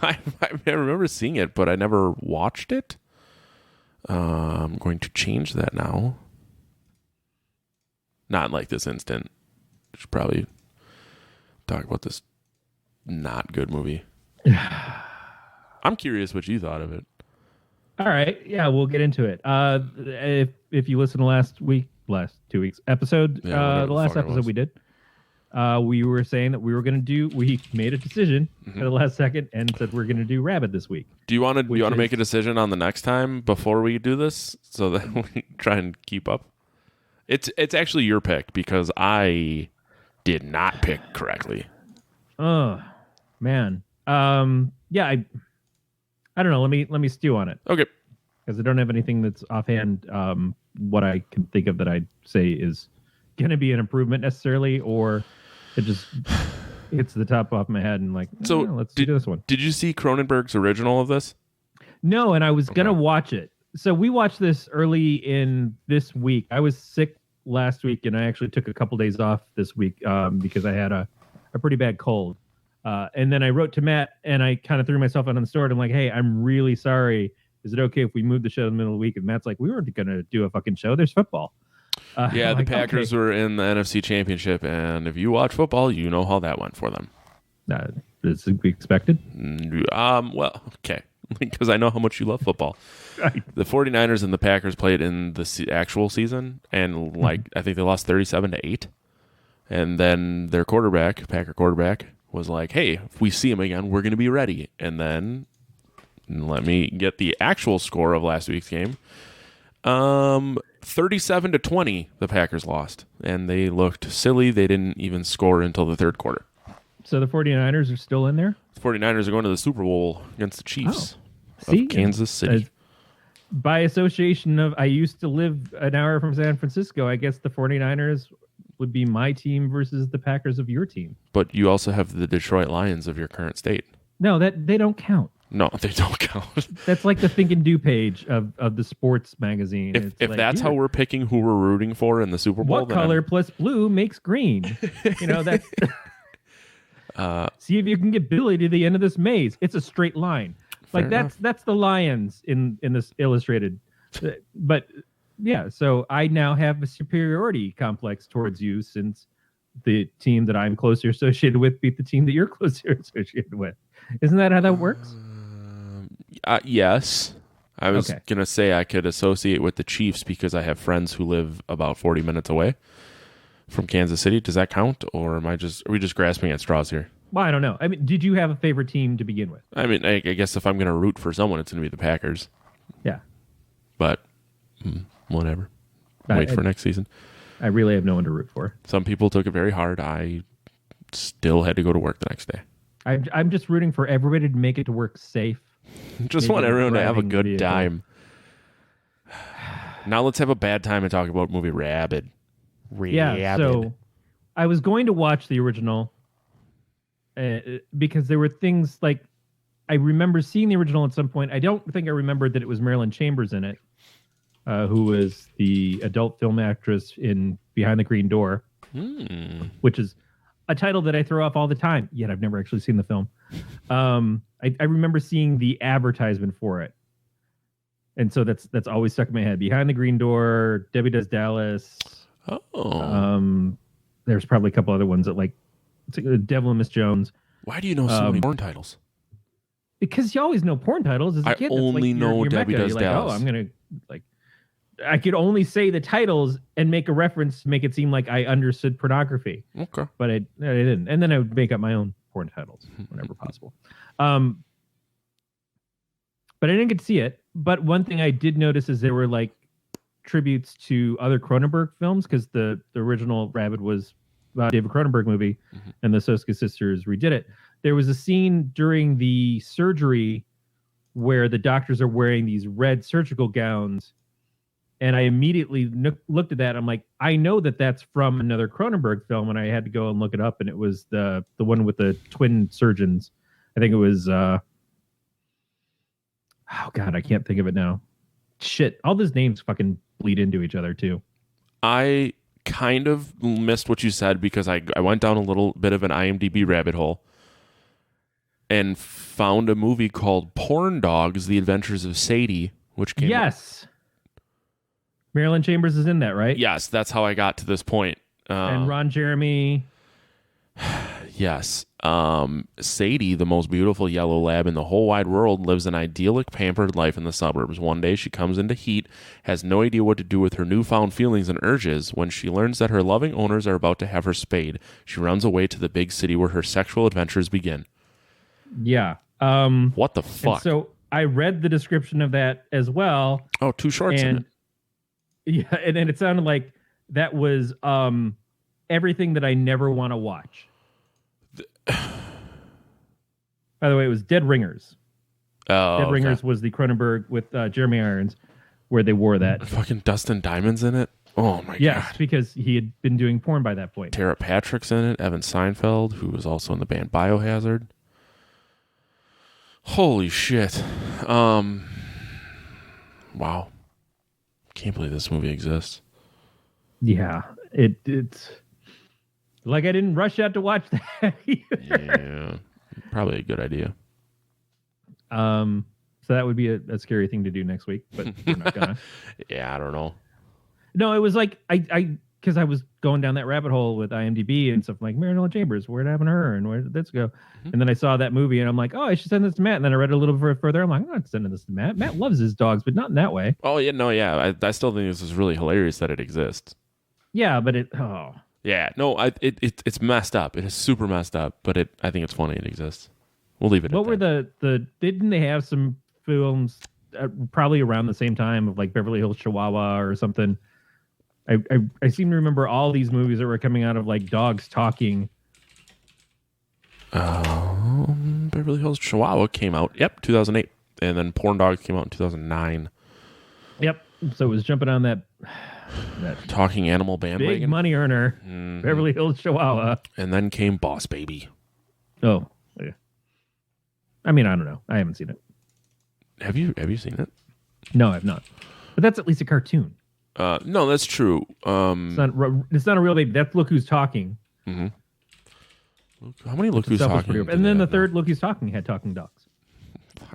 I remember seeing it, but I never watched it. I'm going to change that now. Not like this instant. Should probably talk about this not good movie. I'm curious what you thought of it. All right. Yeah, we'll get into it. If you listen to last 2 weeks episode, the last episode we did, we were saying that we made a decision at the last second and said we're going to do Rabid this week. Do you want to make a decision on the next time before we do this so that we try and keep up? It's actually your pick because I did not pick correctly. Oh, man. Yeah, I don't know. Let me stew on it. Okay. Because I don't have anything that's offhand what I can think of that I'd say is going to be an improvement necessarily, or it just hits the top off my head and like, so let's do this one. Did you see Cronenberg's original of this? No, and I was going to watch it. So we watched this early in this week. I was sick last week, and I actually took a couple days off this week because I had a pretty bad cold. And then I wrote to Matt, and I kind of threw myself out on the store. And I'm like, hey, I'm really sorry. Is it okay if we move the show in the middle of the week? And Matt's like, we weren't going to do a fucking show. There's football. Yeah, the Packers were in the NFC Championship, and if you watch football, you know how that went for them. Is it expected? Well, okay, because I know how much you love football. Right. The 49ers and the Packers played in the actual season, and I think they lost 37-8. And then their Packer quarterback, was like, hey, if we see him again, we're going to be ready. And then let me get the actual score of last week's game. 37-20, the Packers lost, and they looked silly. They didn't even score until the third quarter. So the 49ers are still in there? The 49ers are going to the Super Bowl against the Chiefs of Kansas City. By association I used to live an hour from San Francisco. I guess the 49ers would be my team versus the Packers of your team. But you also have the Detroit Lions of your current state. No, they don't count. No, they don't count. That's like the Think and Do page of the sports magazine. If like, that's how we're picking who we're rooting for in the Super Bowl, what color plus blue makes green? You know, that's see if you can get Billy to the end of this maze. It's a straight line. Like that's the Lions in this illustrated. But yeah, so I now have a superiority complex towards you since the team that I'm closer associated with beat the team that you're closer associated with. Isn't that how that works? Yes. I was going to say I could associate with the Chiefs because I have friends who live about 40 minutes away from Kansas City. Does that count? Or are we just grasping at straws here? Well, I don't know. I mean, did you have a favorite team to begin with? I mean, I guess if I'm going to root for someone, it's going to be the Packers. Yeah. But whatever. Wait for next season. I really have no one to root for. Some people took it very hard. I still had to go to work the next day. I'm just rooting for everybody to make it to work safe. Just Maybe want everyone to have a good vehicle. time. Now let's have a bad time and talk about movie Rabid. Yeah, so I was going to watch the original because there were things like I remember seeing the original at some point. I don't think I remembered that it was Marilyn Chambers in it, who was the adult film actress in Behind the Green Door, which is a title that I throw off all the time, yet I've never actually seen the film. I remember seeing the advertisement for it. And so that's always stuck in my head. Behind the Green Door, Debbie Does Dallas. There's probably a couple other ones that like Devil and Miss Jones. Why do you know so many porn titles? Because you always know porn titles as a kid. I only know Debbie Does Dallas. Oh, I'm gonna like. I could only say the titles and make a reference to make it seem like I understood pornography. Okay, but I didn't. And then I would make up my own porn titles whenever possible. But I didn't get to see it. But one thing I did notice is there were like tributes to other Cronenberg films because the original Rabid was a David Cronenberg movie, and the Soska sisters redid it. There was a scene during the surgery where the doctors are wearing these red surgical gowns, and I immediately looked at that. I'm like, I know that that's from another Cronenberg film, and I had to go and look it up, and it was the one with the twin surgeons. I think it was. Oh God, I can't think of it now. Shit, all those names fucking bleed into each other too. I kind of missed what you said because I went down a little bit of an IMDb rabbit hole and found a movie called Porn Dogs: The Adventures of Sadie, which came Yes. Marilyn Chambers is in that, right? Yes, that's how I got to this point. And Ron Jeremy. Yes. Sadie, the most beautiful yellow lab in the whole wide world, lives an idyllic, pampered life in the suburbs. One day, she comes into heat, has no idea what to do with her newfound feelings and urges. When she learns that her loving owners are about to have her spayed, she runs away to the big city where her sexual adventures begin. Yeah. What the fuck? And so I read the description of that as well. Oh, two shorts in it. Yeah, and it sounded like that was everything that I never want to watch. By the way, it was Dead Ringers. Oh, Dead Ringers was the Cronenberg with Jeremy Irons, where they wore that. Fucking Dustin Diamond's in it. Oh my god! Because he had been doing porn by that point. Tara Patrick's in it. Evan Seinfeld, who was also in the band Biohazard. Holy shit! Wow! Can't believe this movie exists. Yeah, it's like I didn't rush out to watch that either. Yeah, probably a good idea. So that would be a scary thing to do next week, but we're not gonna. Yeah, I don't know. No, it was like I because I was going down that rabbit hole with IMDb and stuff like Marilyn Chambers, where'd happened to her, and where did this go? Mm-hmm. And then I saw that movie, and I'm like, oh, I should send this to Matt. And then I read it a little bit further. I'm like, I'm not sending this to Matt. Matt loves his dogs, but not in that way. Oh yeah, no, yeah. I still think this is really hilarious that it exists. Yeah, but yeah, no, it's messed up. It is super messed up, but I think it's funny it exists. We'll leave it. What were the didn't they have some films probably around the same time of like Beverly Hills Chihuahua or something? I seem to remember all these movies that were coming out of like dogs talking. Beverly Hills Chihuahua came out. Yep, 2008, and then Porn Dogs came out in 2009. Yep. So it was jumping on that talking animal bandwagon, big money earner, Beverly Hills Chihuahua, and then came Boss Baby. Oh, yeah. I mean, I don't know. I haven't seen it. Have you seen it? No, I've not. But that's at least a cartoon. No, that's true. It's not a real baby. That's Look Who's Talking. Mm-hmm. How many Look Who's Talking? And then the third Look Who's Talking had talking dogs.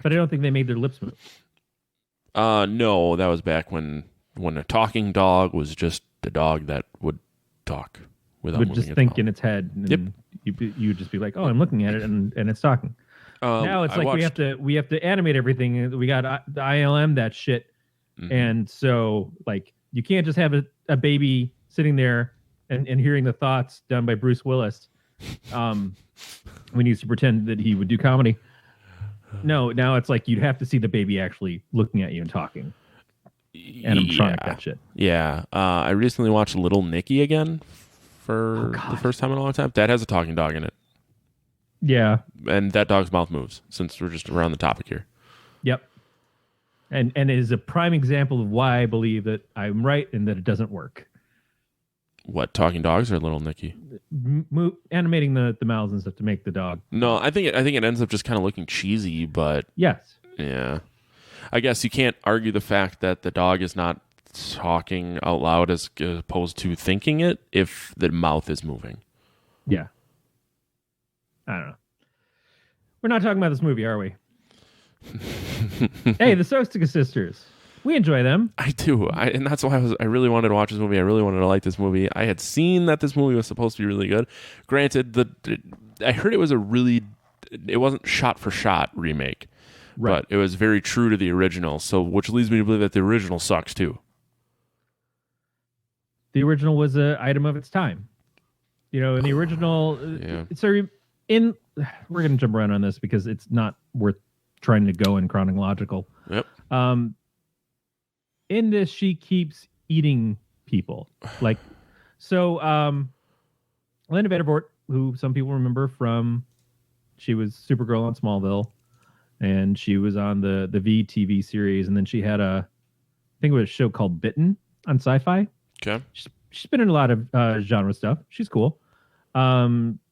But I don't think they made their lips move. No, that was back when a talking dog was just a dog that would talk without moving just its think mouth. in its head. And yep. You would just be like, oh, I'm looking at it and it's talking. Now it's like we have to animate everything. We got the ILM that shit. Mm-hmm. And so like you can't just have a baby sitting there and hearing the thoughts done by Bruce Willis. When he used to pretend that he would do comedy. No, now it's like you'd have to see the baby actually looking at you and talking. Animatronic, that shit. Yeah. I recently watched Little Nicky again for the first time in a long time. That has a talking dog in it. Yeah. And that dog's mouth moves, since we're just around the topic here. Yep. And it is a prime example of why I believe that I'm right and that it doesn't work. What, talking dogs or Little Nicky? Animating the mouths and stuff to make the dog. No, I think it ends up just kind of looking cheesy, but yes. Yeah. I guess you can't argue the fact that the dog is not talking out loud as opposed to thinking it if the mouth is moving. Yeah. I don't know. We're not talking about this movie, are we? Hey, the Sostica sisters. We enjoy them. I do. And that's why I really wanted to watch this movie. I really wanted to like this movie. I had seen that this movie was supposed to be really good. Granted, I heard it was it wasn't shot for shot remake. Right. But it was very true to the original, which leads me to believe that the original sucks too. The original was an item of its time. In the original, we're going to jump around on this because it's not worth trying to go in chronological. Yep. In this, she keeps eating people. Linda Vandervoort, who some people remember from, she was Supergirl on Smallville. And she was on the VTV series, and then she had I think it was a show called Bitten on Sci-Fi. Okay. She's been in a lot of genre stuff. She's cool.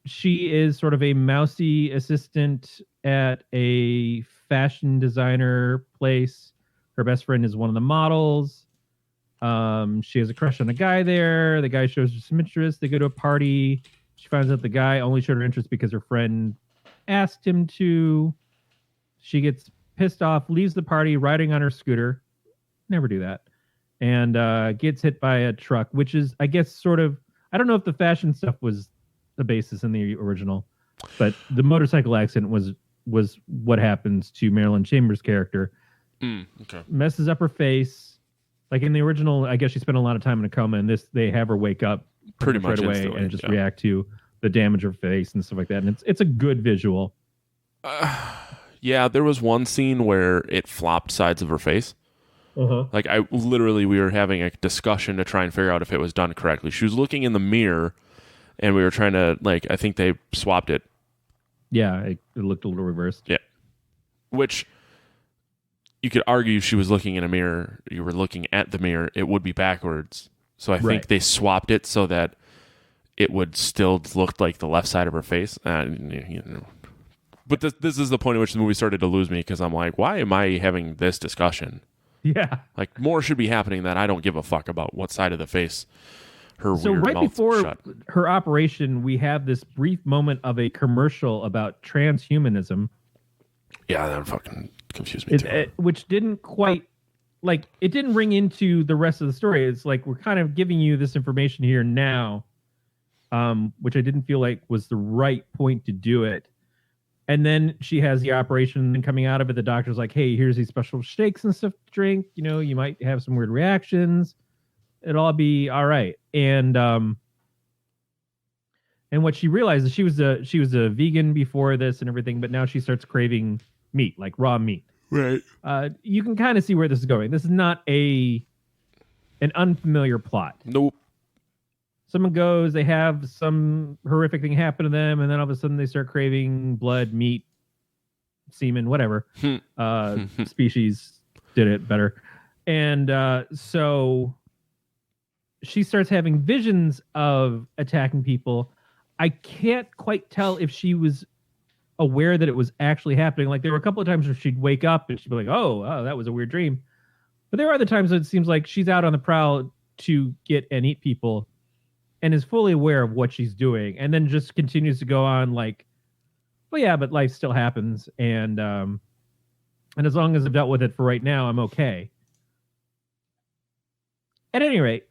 She is sort of a mousy assistant at a fashion designer place. Her best friend is one of the models. She has a crush on a guy there. The guy shows her some interest. They go to a party. She finds out the guy only showed her interest because her friend asked him to. She gets pissed off, leaves the party riding on her scooter. Never do that. And gets hit by a truck, which is, I guess, sort of... I don't know if the fashion stuff was the basis in the original, but the motorcycle accident was what happens to Marilyn Chambers' character. Okay. Messes up her face. Like in the original, I guess she spent a lot of time in a coma. In this, they have her wake up pretty much right away instantly, and just react to the damage of her face and stuff like that. And it's a good visual. Yeah, there was one scene where it flopped sides of her face. Uh-huh. Like we were having a discussion to try and figure out if it was done correctly. She was looking in the mirror, and we were trying to I think they swapped it. Yeah, it looked a little reversed. Yeah, which you could argue she was looking in a mirror. You were looking at the mirror. It would be backwards. So I think they swapped it so that it would still look like the left side of her face. But this is the point at which the movie started to lose me because I'm like, why am I having this discussion? Yeah. Like, more should be happening that I don't give a fuck about what side of the face her so weird right mouth before shut. her operation, we have this brief moment of a commercial about transhumanism. Yeah, that fucking confused me too. Which didn't quite, it didn't ring into the rest of the story. It's like, we're kind of giving you this information here now, which I didn't feel like was the right point to do it. And then she has the operation, and coming out of it, the doctor's like, hey, here's these special shakes and stuff to drink. You might have some weird reactions. It'll all be all right. And what she realized is she was a vegan before this and everything, but now she starts craving meat, like raw meat. Right. You can kind of see where this is going. This is not an unfamiliar plot. Nope. Someone goes, they have some horrific thing happen to them, and then all of a sudden they start craving blood, meat, semen, whatever. Species did it better. And so she starts having visions of attacking people. I can't quite tell if she was aware that it was actually happening. Like, there were a couple of times where she'd wake up and she'd be like, oh, that was a weird dream. But there are other times that it seems like she's out on the prowl to get and eat people and is fully aware of what she's doing, and then just continues to go on like, well, yeah, but life still happens, and as long as I've dealt with it for right now, I'm okay. At any rate,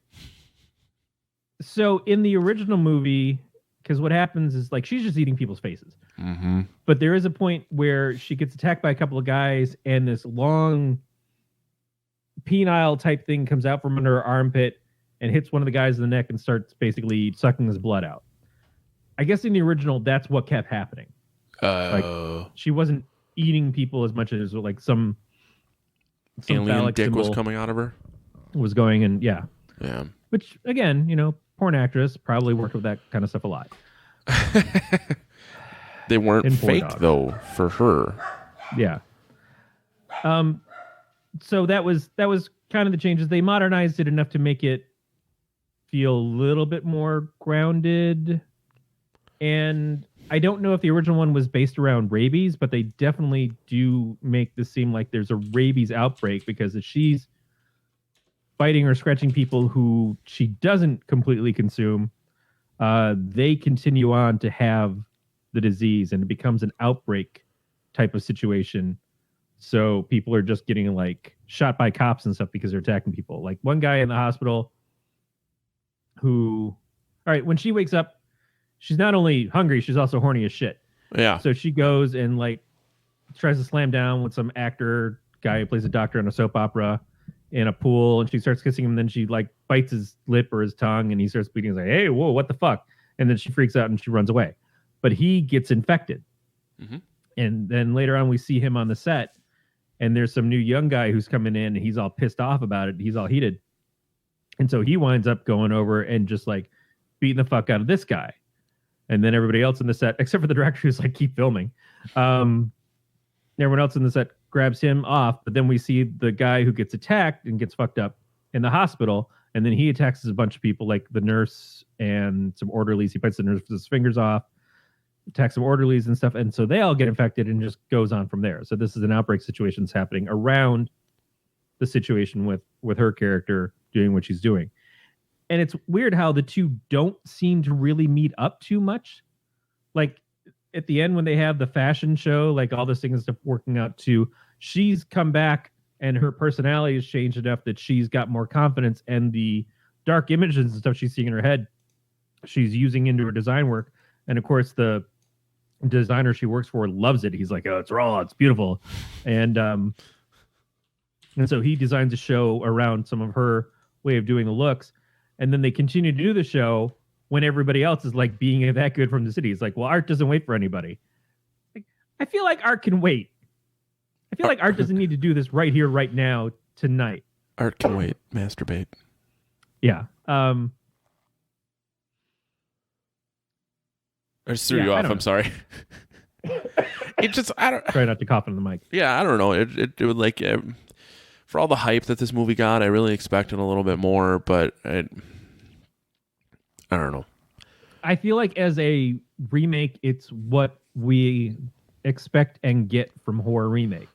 so in the original movie, because what happens is, like, she's just eating people's faces. Mm-hmm. But there is a point where she gets attacked by a couple of guys, and this long penile type thing comes out from under her armpit and hits one of the guys in the neck and starts basically sucking his blood out. I guess in the original, that's what kept happening. Like She wasn't eating people as much as like some alien phallic dick was symbol coming out of her. was going, and yeah. Yeah. Which again, porn actress probably worked with that kind of stuff a lot. They weren't In fake Dog. though for her. Yeah. So that was kind of the changes. They modernized it enough to make it feel a little bit more grounded. And I don't know if the original one was based around rabies, but they definitely do make this seem like there's a rabies outbreak, because if she's biting or scratching people who she doesn't completely consume, they continue on to have the disease, and it becomes an outbreak type of situation. So people are just getting like shot by cops and stuff because they're attacking people. Like one guy in the hospital who, all right, when she wakes up, she's not only hungry, she's also horny as shit. Yeah. So she goes and like tries to slam down with some actor guy who plays a doctor in a soap opera in a pool, and she starts kissing him. And then she like bites his lip or his tongue, and he starts bleeding. He's like, "Hey, whoa, what the fuck?" And then she freaks out and she runs away. But he gets infected. Mm-hmm. And then later on, we see him on the set, and there's some new young guy who's coming in, and he's all pissed off about it. He's all heated. And so he winds up going over and just like beating the fuck out of this guy. And then everybody else in the set, except for the director who's like, keep filming. Everyone else in the set grabs him off. But then we see the guy who gets attacked and gets fucked up in the hospital. And then he attacks a bunch of people, like the nurse and some orderlies. He bites the nurse's fingers off, attacks some orderlies and stuff. And so they all get infected and just goes on from there. So this is an outbreak situation that's happening around the situation with her character doing what she's doing. And it's weird how the two don't seem to really meet up too much. Like at the end when they have the fashion show, like all this thing and stuff working out too, she's come back and her personality has changed enough that she's got more confidence, and the dark images and stuff she's seeing in her head, she's using into her design work. And of course the designer she works for loves it. He's like, "Oh, it's raw, it's beautiful." And so he designs a show around some of her way of doing the looks. And then they continue to do the show when everybody else is like being that good from the city. It's like, well, art doesn't wait for anybody. Like, I feel like art can wait. I feel like art doesn't need to do this right here, right now, tonight. Art can wait. Masturbate. Yeah. I just threw you off. I'm sorry. It just, I don't. Try not to cough on the mic. Yeah, I don't know. It would like. For all the hype that this movie got, I really expected a little bit more, but I don't know. I feel like as a remake, it's what we expect and get from horror remakes.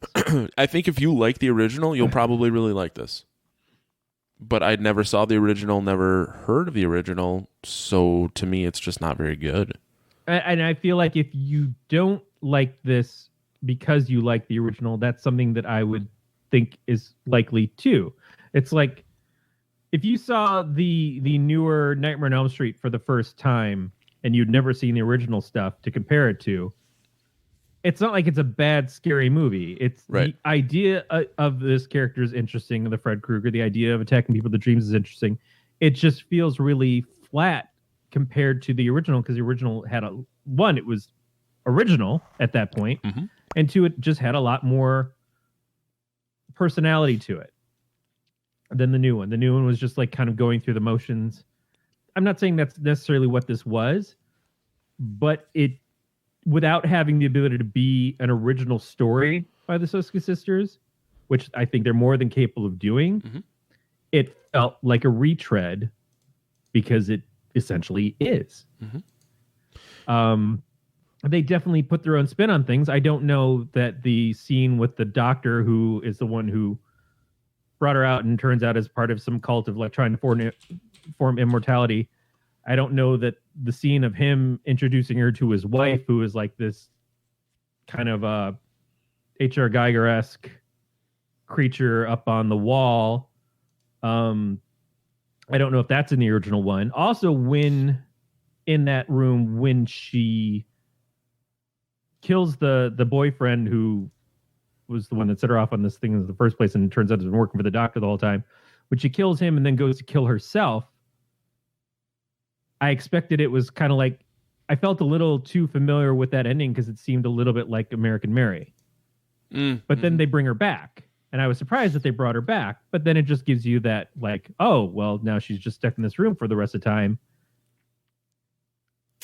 I think if you like the original, you'll probably really like this. But I never saw the original, never heard of the original, so to me, it's just not very good. And I feel like if you don't like this because you like the original, that's something that I would think is likely too. It's like if you saw the newer Nightmare on Elm Street for the first time and you'd never seen the original stuff to compare it to, it's not like it's a bad scary movie. It's right. The idea of this character is interesting, the Fred Krueger, the idea of attacking people with the dreams is interesting. It just feels really flat compared to the original, because the original had it was original at that point, mm-hmm. and two, it just had a lot more personality to it than the new one. The new one was just like kind of going through the motions. I'm not saying that's necessarily what this was, but it, without having the ability to be an original story by the Suska sisters, which I think they're more than capable of doing, mm-hmm. It felt like a retread because it essentially is. Mm-hmm. They definitely put their own spin on things. I don't know that the scene with the doctor, who is the one who brought her out and turns out as part of some cult of like trying to form immortality. I don't know that the scene of him introducing her to his wife, who is like this kind of H.R. Geiger-esque creature up on the wall. I don't know if that's in the original one. Also, when in that room, when she kills the boyfriend who was the one that set her off on this thing in the first place, and it turns out he's been working for the doctor the whole time, when she kills him and then goes to kill herself, I expected it was kind of like I felt a little too familiar with that ending because it seemed a little bit like American Mary. But then they bring her back. And I was surprised that they brought her back. But then it just gives you that, like, oh, well, now she's just stuck in this room for the rest of the time.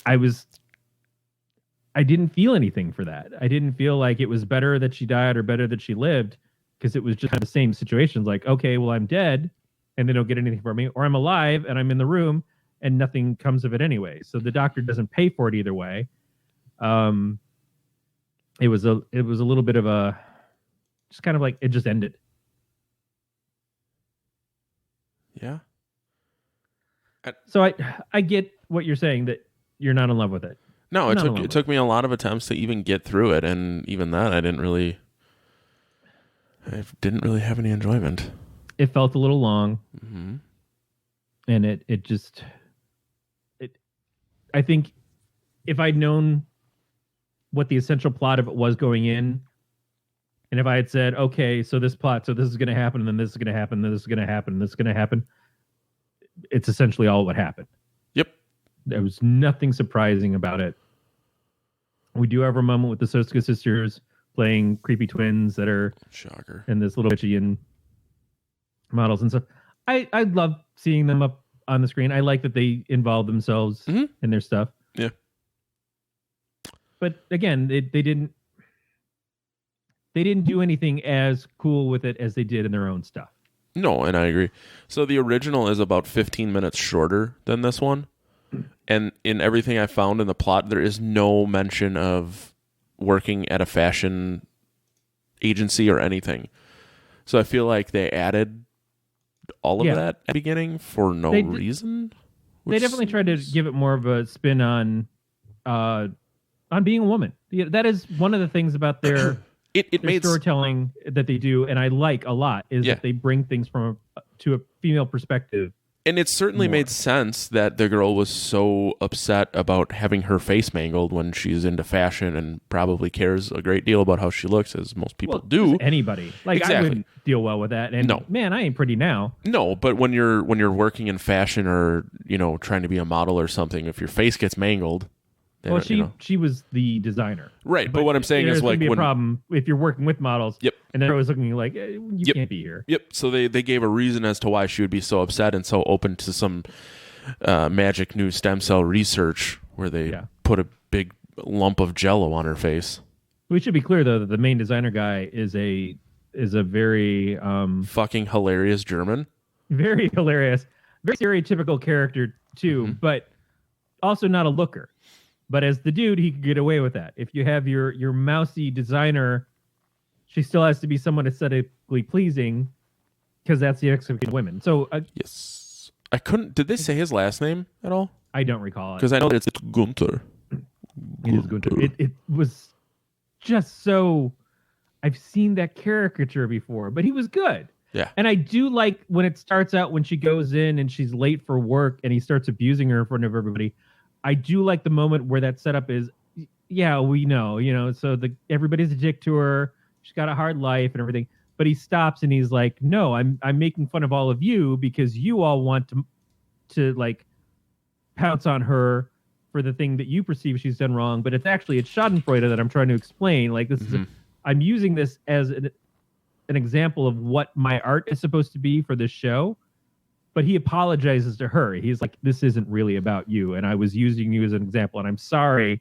I didn't feel anything for that. I didn't feel like it was better that she died or better that she lived, because it was just kind of the same situations. Like, okay, well, I'm dead and they don't get anything from me, or I'm alive and I'm in the room and nothing comes of it anyway. So the doctor doesn't pay for it either way. It was a little bit of a, just kind of like, it just ended. Yeah. So I get what you're saying, that you're not in love with it. No, it took me a lot of attempts to even get through it, and even that I didn't really have any enjoyment. It felt a little long, and it I think if I'd known what the essential plot of it was going in, and if I had said, okay, so this plot, so this is going to happen, and then this is going to happen, and this is going to happen, and this is going to happen, it's essentially all what happened. Yep. There was nothing surprising about it. We do have a moment with the Soska sisters playing creepy twins that are shocker and this little bitchy and models and stuff. I love seeing them up on the screen. I like that they involve themselves in their stuff. Yeah. But again, they didn't do anything as cool with it as they did in their own stuff. No, and I agree. So the original is about 15 minutes shorter than this one. And in everything I found in the plot, there is no mention of working at a fashion agency or anything. So I feel like they added all of that at the beginning for no reason. They definitely tried to give it more of a spin on being a woman. That is one of the things about their it made storytelling that they do, and I like a lot, is that they bring things to a female perspective. And it certainly made sense that the girl was so upset about having her face mangled when she's into fashion and probably cares a great deal about how she looks, as most people do. Anybody. Like, exactly. I wouldn't deal well with that. And man, I ain't pretty now. No, but when you're working in fashion or, trying to be a model or something, if your face gets mangled. Well, she was the designer. Right, but what I'm saying is, like, be a problem if you're working with models. Yep. And they're always looking like, you can't be here. Yep. So they gave a reason as to why she would be so upset and so open to some magic new stem cell research where they put a big lump of jello on her face. We should be clear, though, that the main designer guy is a very fucking hilarious German. Very hilarious, very stereotypical character too, but also not a looker. But as the dude, he could get away with that. If you have your mousy designer, she still has to be somewhat aesthetically pleasing, because that's the expectation of women. So yes, I couldn't. Did they say his last name at all? I don't recall it, because I know that it's Gunther. It is Gunther. It was just so. I've seen that caricature before, but he was good. Yeah, and I do like when it starts out when she goes in and she's late for work and he starts abusing her in front of everybody. I do like the moment where that setup is, we know, so everybody's a dick to her. She's got a hard life and everything. But he stops and he's like, no, I'm making fun of all of you because you all want to like pounce on her for the thing that you perceive she's done wrong. But it's Schadenfreude that I'm trying to explain. Like, this is I'm using this as an example of what my art is supposed to be for this show. But he apologizes to her. He's like, this isn't really about you. And I was using you as an example. And I'm sorry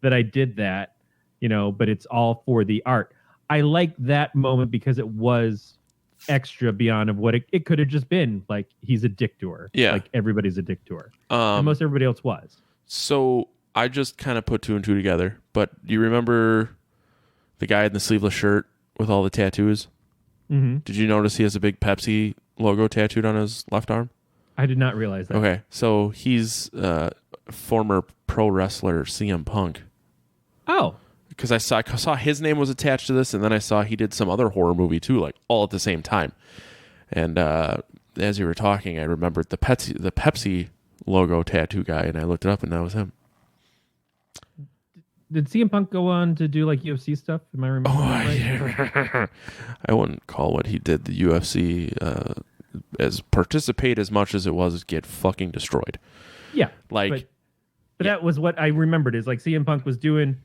that I did that, but it's all for the art. I like that moment because it was extra beyond of what it could have just been. Like, he's a dick to her. Yeah. Like, everybody's a dick to her. And most everybody else was. So I just kind of put two and two together. But do you remember the guy in the sleeveless shirt with all the tattoos? Mm-hmm. Did you notice he has a big Pepsi logo tattooed on his left arm? I did not realize that. Okay, so he's former pro wrestler CM Punk. Oh. Because I saw his name was attached to this, and then I saw he did some other horror movie too, like all at the same time. And as you were talking, I remembered the Pepsi logo tattoo guy, and I looked it up, and that was him. Did CM Punk go on to do like UFC stuff? Am I remembering right? Yeah. I wouldn't call what he did the UFC as participate as much as it was get fucking destroyed. Yeah, like but But that was what I remembered is like CM Punk was doing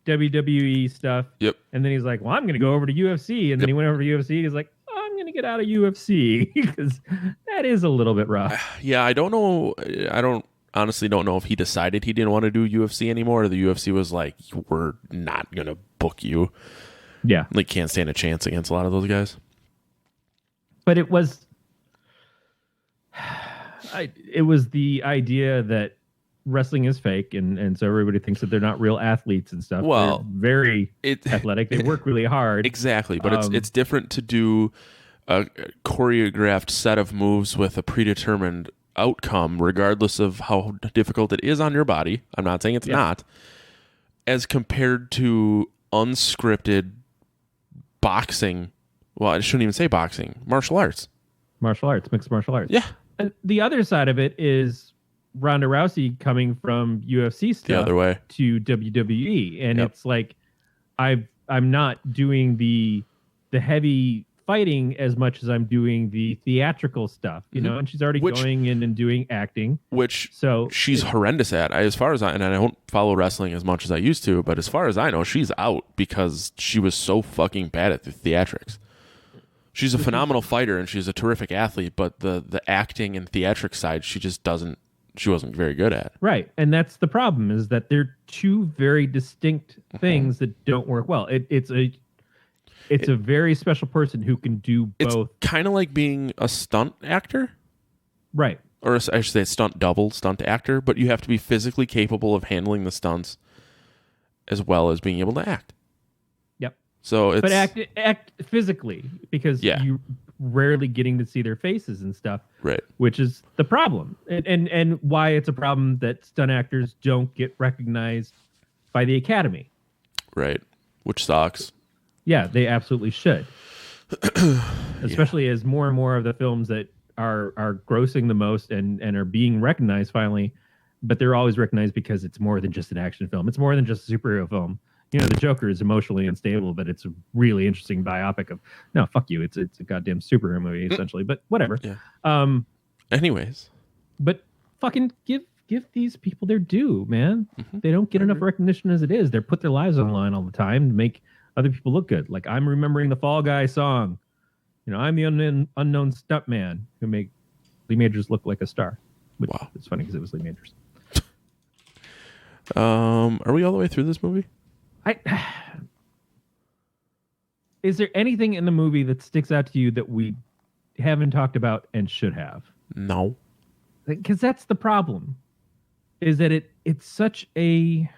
WWE stuff. Yep. And then he's like, well, I'm going to go over to UFC. And then he went over to UFC. He's like, oh, I'm going to get out of UFC because that is a little bit rough. Yeah, I don't know. Honestly don't know if he decided he didn't want to do UFC anymore, or the UFC was like, we're not going to book you. Yeah. Like, can't stand a chance against a lot of those guys. But it was the idea that wrestling is fake, and so everybody thinks that they're not real athletes and stuff. Well, they're very athletic. They work really hard. Exactly, but it's different to do a choreographed set of moves with a predetermined outcome, regardless of how difficult it is on your body. I'm not saying it's not, as compared to unscripted boxing. Well, I shouldn't even say boxing. Martial arts, mixed martial arts. Yeah. And the other side of it is Ronda Rousey coming from UFC stuff the other way to WWE, and it's like I'm not doing the heavy fighting as much as I'm doing the theatrical stuff, you know. And she's already going in and doing acting, which so she's horrendous at. As far as I don't follow wrestling as much as I used to, but as far as I know, she's out because she was so fucking bad at the theatrics. She's a phenomenal fighter and she's a terrific athlete, but the acting and theatric side, she wasn't very good at. Right. And that's the problem, is that they're two very distinct things that don't work well. It's a very special person who can do both. It's kind of like being a stunt actor. Right. Or I should say stunt actor, but you have to be physically capable of handling the stunts as well as being able to act. So it's, but act physically, because you rarely getting to see their faces and stuff, right? Which is the problem, and why it's a problem that stunt actors don't get recognized by the Academy, right? Which sucks. Yeah, they absolutely should, especially as more and more of the films that are grossing the most and are being recognized finally, but they're always recognized because it's more than just an action film. It's more than just a superhero film. You know, the Joker is emotionally unstable, but it's a really interesting biopic of, no, fuck you. It's a goddamn superhero movie, essentially, but whatever. Yeah. Anyways. But fucking give these people their due, man. They don't get enough recognition as it is. They put their lives on the line all the time to make other people look good. Like, I'm remembering the Fall Guy song. You know, I'm the unknown stuntman who make Lee Majors look like a star. Which It's funny because it was Lee Majors. Are we all the way through this movie? Is there anything in the movie that sticks out to you that we haven't talked about and should have? No. Because that's the problem. Is that it's such a...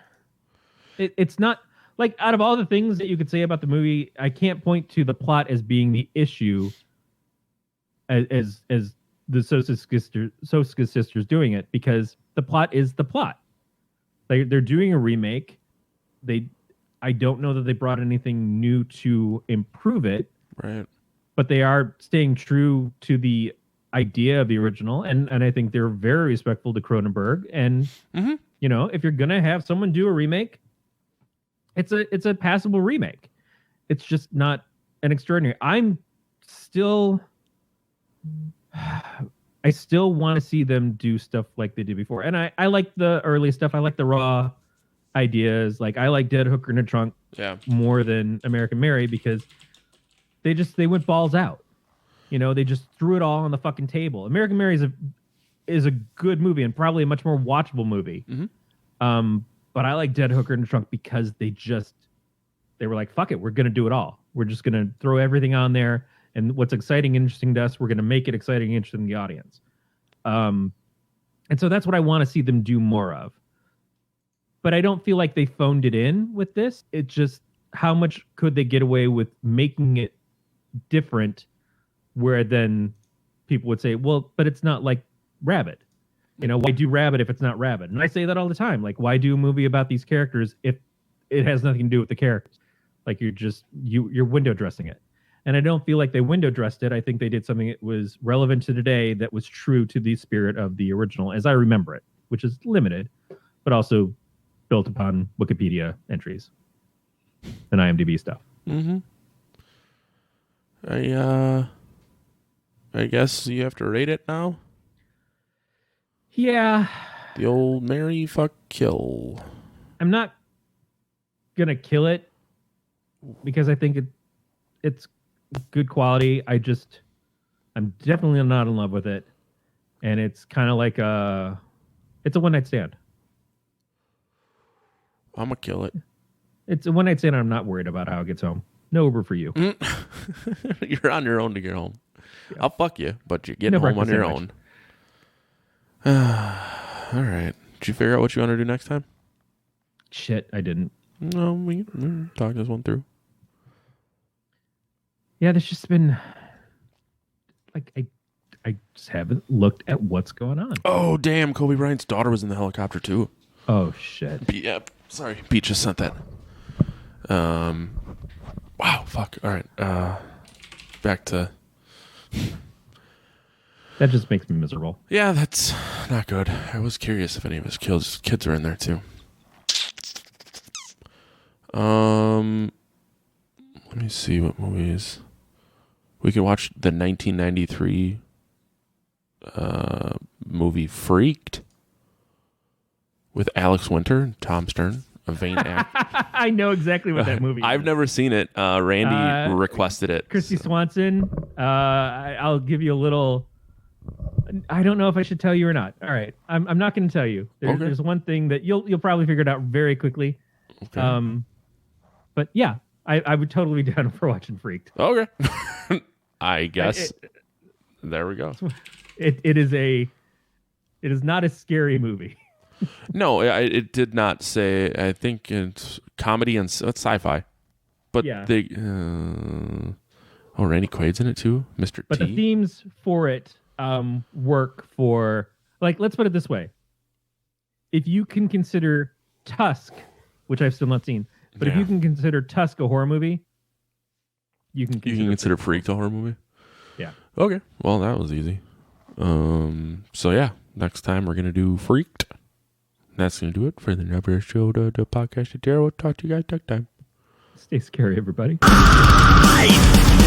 It's not... Like, out of all the things that you could say about the movie, I can't point to the plot as being the issue as the Soska sisters doing it, because the plot is the plot. They're doing a remake. I don't know that they brought anything new to improve it. Right. But they are staying true to the idea of the original, and I think they're very respectful to Cronenberg. And you know, if you're gonna have someone do a remake, it's a passable remake. It's just not an extraordinary. I still want to see them do stuff like they did before. And I like the early stuff. I like the raw ideas. Like, I like Dead Hooker in a Trunk more than American Mary, because they went balls out. You know, they just threw it all on the fucking table. American Mary is a good movie and probably a much more watchable movie. But I like Dead Hooker in a Trunk because they were like, fuck it, we're gonna do it all. We're just gonna throw everything on there, and what's exciting and interesting to us, we're gonna make it exciting and interesting to the audience. And so that's what I want to see them do more of. But I don't feel like they phoned it in with this. It's just, how much could they get away with making it different, where then people would say, well, but it's not like Rabid. You know, why do Rabid if it's not Rabid? And I say that all the time. Like, why do a movie about these characters if it has nothing to do with the characters? Like, you're window dressing it. And I don't feel like they window dressed it. I think they did something that was relevant to today, that was true to the spirit of the original, as I remember it, which is limited, but also built upon Wikipedia entries and IMDb stuff. I guess you have to rate it now. Yeah. The old marry, fuck, kill. I'm not gonna kill it because I think it's good quality. I'm definitely not in love with it, and it's kind of like it's a one night stand. I'm gonna kill it. It's a one night stand. I'm not worried about how it gets home. No Uber for you. You're on your own to get home. Yeah. I'll fuck you, but you're getting No home on your sandwich. own. All right. Did you figure out what you want to do next time? Shit, I didn't. No, we can talk this one through. Yeah, there's just been like I just haven't looked at what's going on. Oh, damn. Kobe Bryant's daughter was in the helicopter, too. Oh, shit. Yep. Sorry. Pete just sent that. Wow. Fuck. All right. Back to... That just makes me miserable. Yeah, that's not good. I was curious if any of his kids are in there, too. Let me see what movies... We can watch the 1993 movie Freaked with Alex Winter and Tom Stern, a vain actor. I know exactly what that movie is. I've never seen it. Randy requested it. Christy Swanson. I'll give you a little... I don't know if I should tell you or not. All right. I'm not going to tell you. There's one thing that you'll probably figure it out very quickly. Okay. But yeah, I would totally be down for watching Freaked. Okay. I guess. There we go. It is not a scary movie. No, it did not say. I think it's comedy and it's sci-fi. But Yeah. they. Randy Quaid's in it too, Mr. But T. the themes for it work for, like, let's put it this way. If you can consider Tusk, which I've still not seen, but if you can consider Tusk a horror movie, you can consider Freaked a horror movie? Yeah. Okay. Well, that was easy. So yeah, next time we're gonna do Freaked. That's gonna do it for the Never Show the podcast. We'll talk to you guys next time. Stay scary, everybody. Bye.